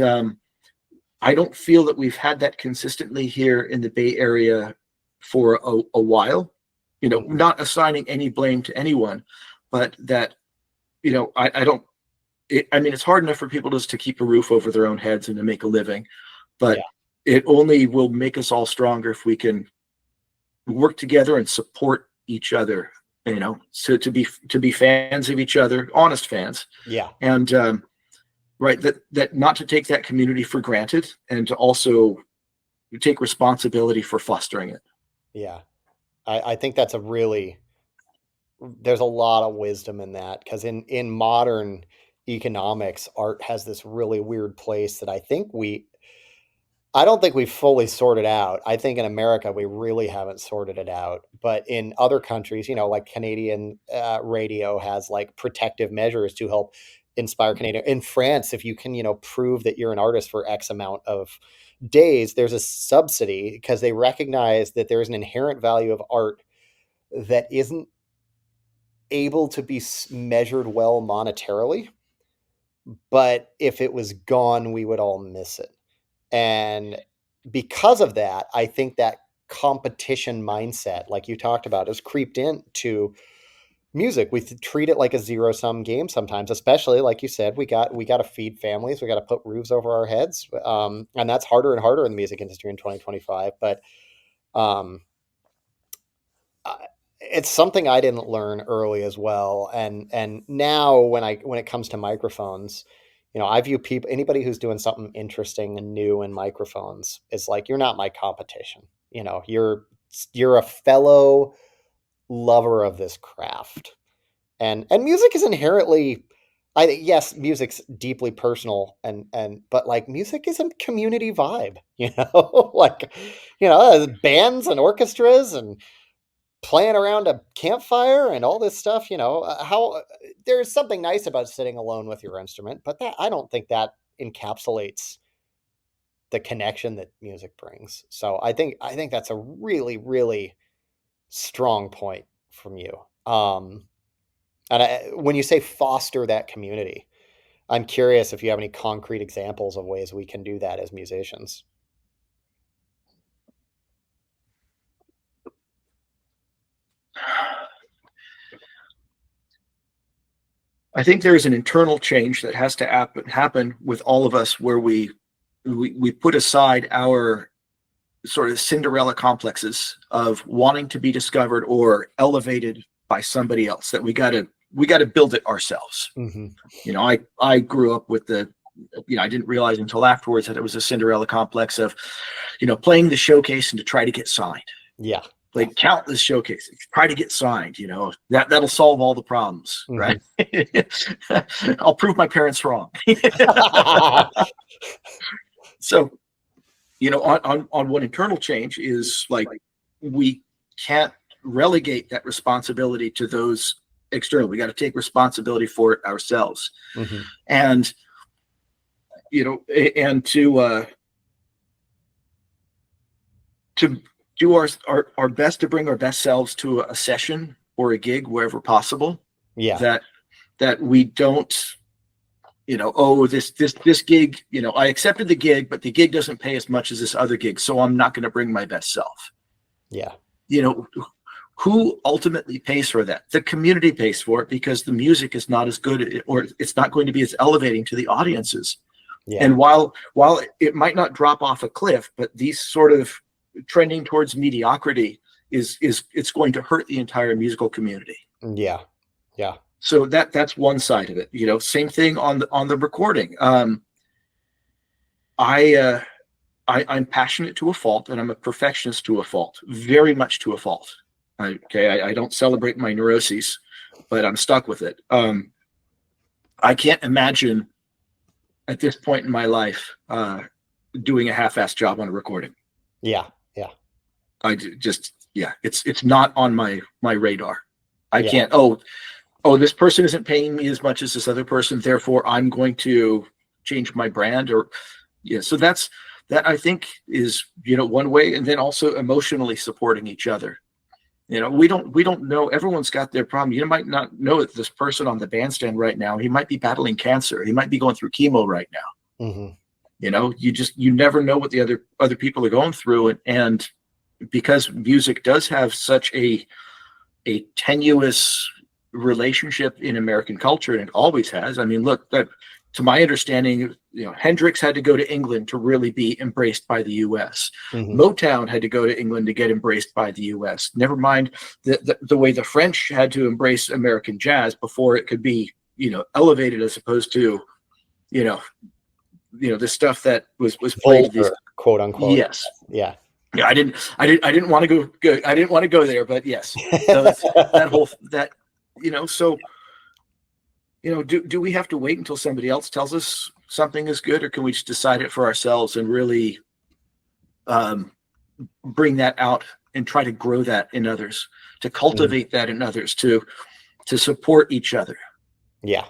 I don't feel that we've had that consistently here in the Bay Area for a while, not assigning any blame to anyone, but that, it's hard enough for people just to keep a roof over their own heads and to make a living, but it only will make us all stronger if we can work together and support each other, so to be fans of each other, honest fans. Yeah. And, right. That not to take that community for granted, and to also, take responsibility for fostering it. Yeah. I think that's there's a lot of wisdom in that, because in modern economics, art has this really weird place that I don't think we've fully sorted out. I think in America, we really haven't sorted it out. But in other countries, like Canadian radio has like protective measures to help inspire Canadian. In France, if you can, prove that you're an artist for X amount of days, there's a subsidy, because they recognize that there's an inherent value of art that isn't able to be measured well monetarily. But if it was gone, we would all miss it. And because of that, I think that competition mindset, like you talked about, has creeped into music. We treat it like a zero-sum game sometimes, especially like you said, we got to feed families, we got to put roofs over our heads, and that's harder and harder in the music industry in 2025. But it's something I didn't learn early as well, and now when it comes to microphones, I view anybody who's doing something interesting and new in microphones is like, you're not my competition. You're a fellow lover of this craft, and music is inherently, I think, yes, music's deeply personal, but like, music is a community vibe, like, bands and orchestras and playing around a campfire and all this stuff, how there's something nice about sitting alone with your instrument, but I don't think that encapsulates the connection that music brings. So I think that's a really, really strong point from you. When you say foster that community, I'm curious if you have any concrete examples of ways we can do that as musicians. I think there's an internal change that has to happen with all of us, where we put aside our sort of Cinderella complexes of wanting to be discovered or elevated by somebody else, that we got to build it ourselves. Mm-hmm. I grew up with I didn't realize until afterwards that it was a Cinderella complex of, playing the showcase and to try to get signed. Yeah. Like countless showcases, try to get signed, that'll solve all the problems, right? I'll prove my parents wrong. So, on one internal change is like, we can't relegate that responsibility to those external. We got to take responsibility for it ourselves. Mm-hmm. And, and to do our best to bring our best selves to a session or a gig wherever possible. Yeah. That we don't, this gig, I accepted the gig, but the gig doesn't pay as much as this other gig, so I'm not going to bring my best self. Yeah. Who ultimately pays for that? The community pays for it, because the music is not as good, or it's not going to be as elevating to the audiences. Yeah. And while it might not drop off a cliff, but these sort of trending towards mediocrity it's going to hurt the entire musical community. Yeah. Yeah. So that's one side of it. Same thing on the recording. I'm passionate to a fault, and I'm a perfectionist to a fault, very much to a fault. I don't celebrate my neuroses, but I'm stuck with it. I can't imagine at this point in my life doing a half-assed job on a recording. Yeah. It's not on my radar. I can't, this person isn't paying me as much as this other person, therefore I'm going to change my brand, so that I think is, one way. And then also emotionally supporting each other. We don't know, everyone's got their problem. You might not know that this person on the bandstand right now, he might be battling cancer. He might be going through chemo right now. Mm-hmm. You never know what the other people are going through. And because music does have such a tenuous relationship in American culture, and it always has. I mean, look, that to my understanding, Hendrix had to go to England to really be embraced by the U.S. Mm-hmm. Motown had to go to England to get embraced by the U.S. Never mind the way the French had to embrace American jazz before it could be, elevated, as opposed to, the stuff that was played. quote unquote. Yes. Yeah. Yeah, I didn't want to go. I didn't want to go there, but yes. So that's that whole that, so, do we have to wait until somebody else tells us something is good, or can we just decide it for ourselves and really um, bring that out and try to grow that in others, to cultivate that in others, to support each other? Yeah.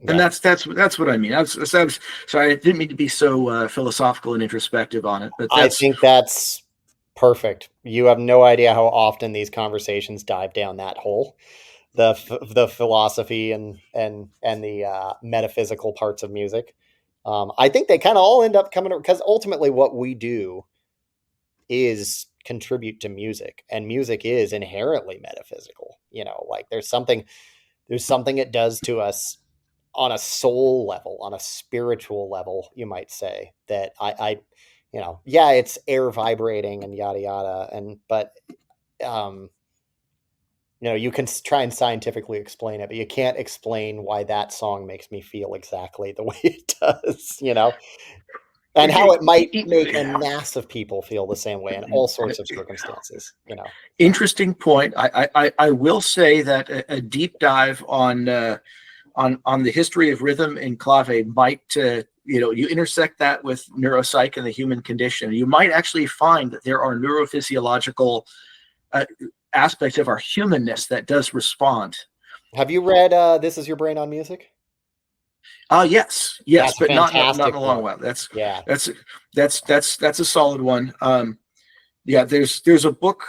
And that's what I mean. I was sorry, I didn't mean to be so philosophical and introspective on it, but I think that's perfect. You have no idea how often these conversations dive down that hole, the philosophy and the metaphysical parts of music. I think they kind of all end up coming, because ultimately what we do is contribute to music, and music is inherently metaphysical. Like there's something it does to us on a soul level, on a spiritual level, you might say, that yeah, it's air vibrating and yada yada, but um, you can try and scientifically explain it, but you can't explain why that song makes me feel exactly the way it does, and how it might make a mass of people feel the same way in all sorts of circumstances. Interesting point. I will say that a deep dive on the history of rhythm and clave might you intersect that with neuropsych and the human condition, you might actually find that there are neurophysiological aspects of our humanness that does respond. Have you read This Is Your Brain on Music? Yes, That's but not in a long one. while. That's a solid one. Yeah, there's a book.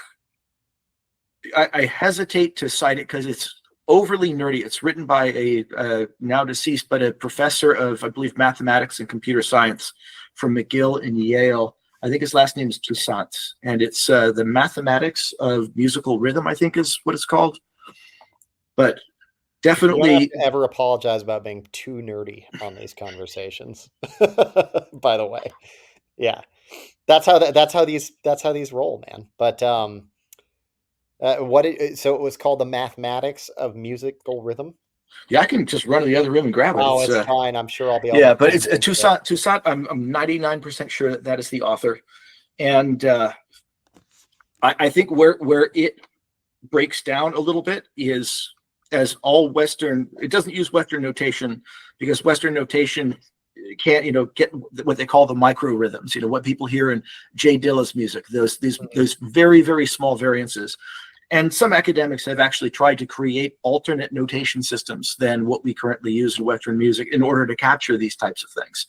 I hesitate to cite it because it's overly nerdy. It's written by a now deceased, but a professor of, I believe, mathematics and computer science from McGill and Yale. I think his last name is Toussaint, and it's the mathematics of musical rhythm, I think is what it's called. But definitely, you don't have to ever apologize about being too nerdy on these conversations. By the way, yeah, that's how these roll, man. But so it was called The Mathematics of Musical Rhythm. Yeah, I can just run to the other room and grab it. Oh, it's fine. I'm sure I'll be able. Yeah, but it's Toussaint. Toussaint. I'm 99% sure that is the author, and I think where it breaks down a little bit is, as all Western. It doesn't use Western notation because Western notation can't get what they call the micro rhythms. What people hear in Jay Dilla's music. Those very, very small variances. And some academics have actually tried to create alternate notation systems than what we currently use in Western music in order to capture these types of things.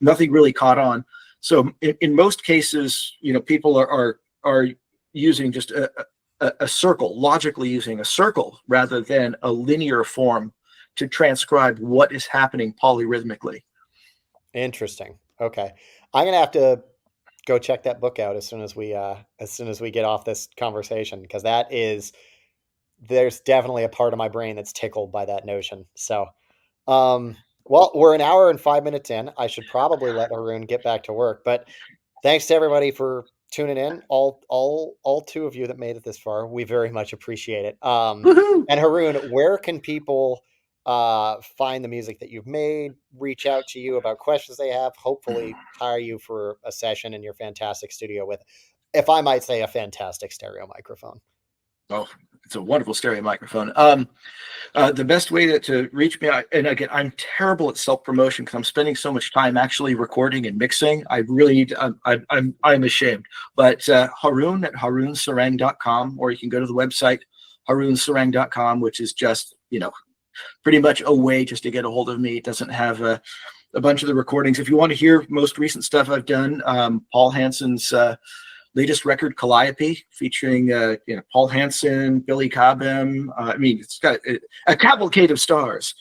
Nothing really caught on. So in most cases, people are using just a circle, logically using a circle rather than a linear form to transcribe what is happening polyrhythmically. Interesting. Okay, I'm gonna have to go check that book out as soon as we get off this conversation, because there's definitely a part of my brain that's tickled by that notion. So, well, we're an hour and 5 minutes in. I should probably let Haroun get back to work, but thanks to everybody for tuning in. All two of you that made it this far, we very much appreciate it. And Haroun, where can people find the music that you've made, reach out to you about questions they have, hopefully hire you for a session in your fantastic studio with, if I might say, a fantastic stereo microphone? Oh, it's a wonderful stereo microphone. The best way to reach me, and again, I'm terrible at self-promotion because I'm spending so much time actually recording and mixing. I really need to, I'm ashamed. But Haroun at harounserang.com, or you can go to the website harounserang.com, which is just, pretty much a way just to get a hold of me. It doesn't have a bunch of the recordings. If you want to hear most recent stuff I've done, Paul Hanson's latest record, Calliope, featuring Paul Hanson, Billy Cobham. It's got a cavalcade of stars.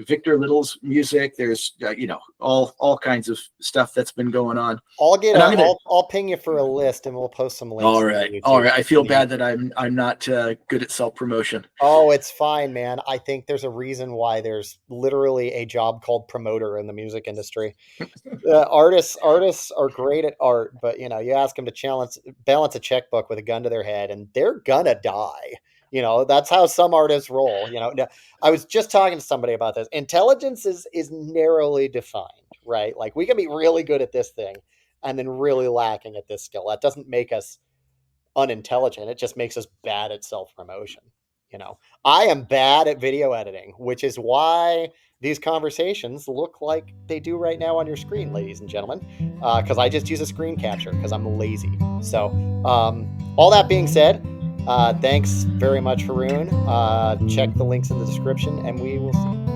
Victor Little's music. There's all kinds of stuff that's been going on. I'll ping you for a list, and we'll post some links. All right. I feel bad that I'm not good at self promotion. Oh, it's fine, man. I think there's a reason why there's literally a job called promoter in the music industry. Artists are great at art, but you ask them to balance a checkbook with a gun to their head, and they're gonna die. You know, that's how some artists roll. You know, I was just talking to somebody about this. Intelligence is narrowly defined, right? Like we can be really good at this thing and then really lacking at this skill. That doesn't make us unintelligent. It just makes us bad at self-promotion. You know, I am bad at video editing, which is why these conversations look like they do right now on your screen, ladies and gentlemen, because I just use a screen capture because I'm lazy. So, all that being said, thanks very much, Haroun. Check the links in the description, and we will see.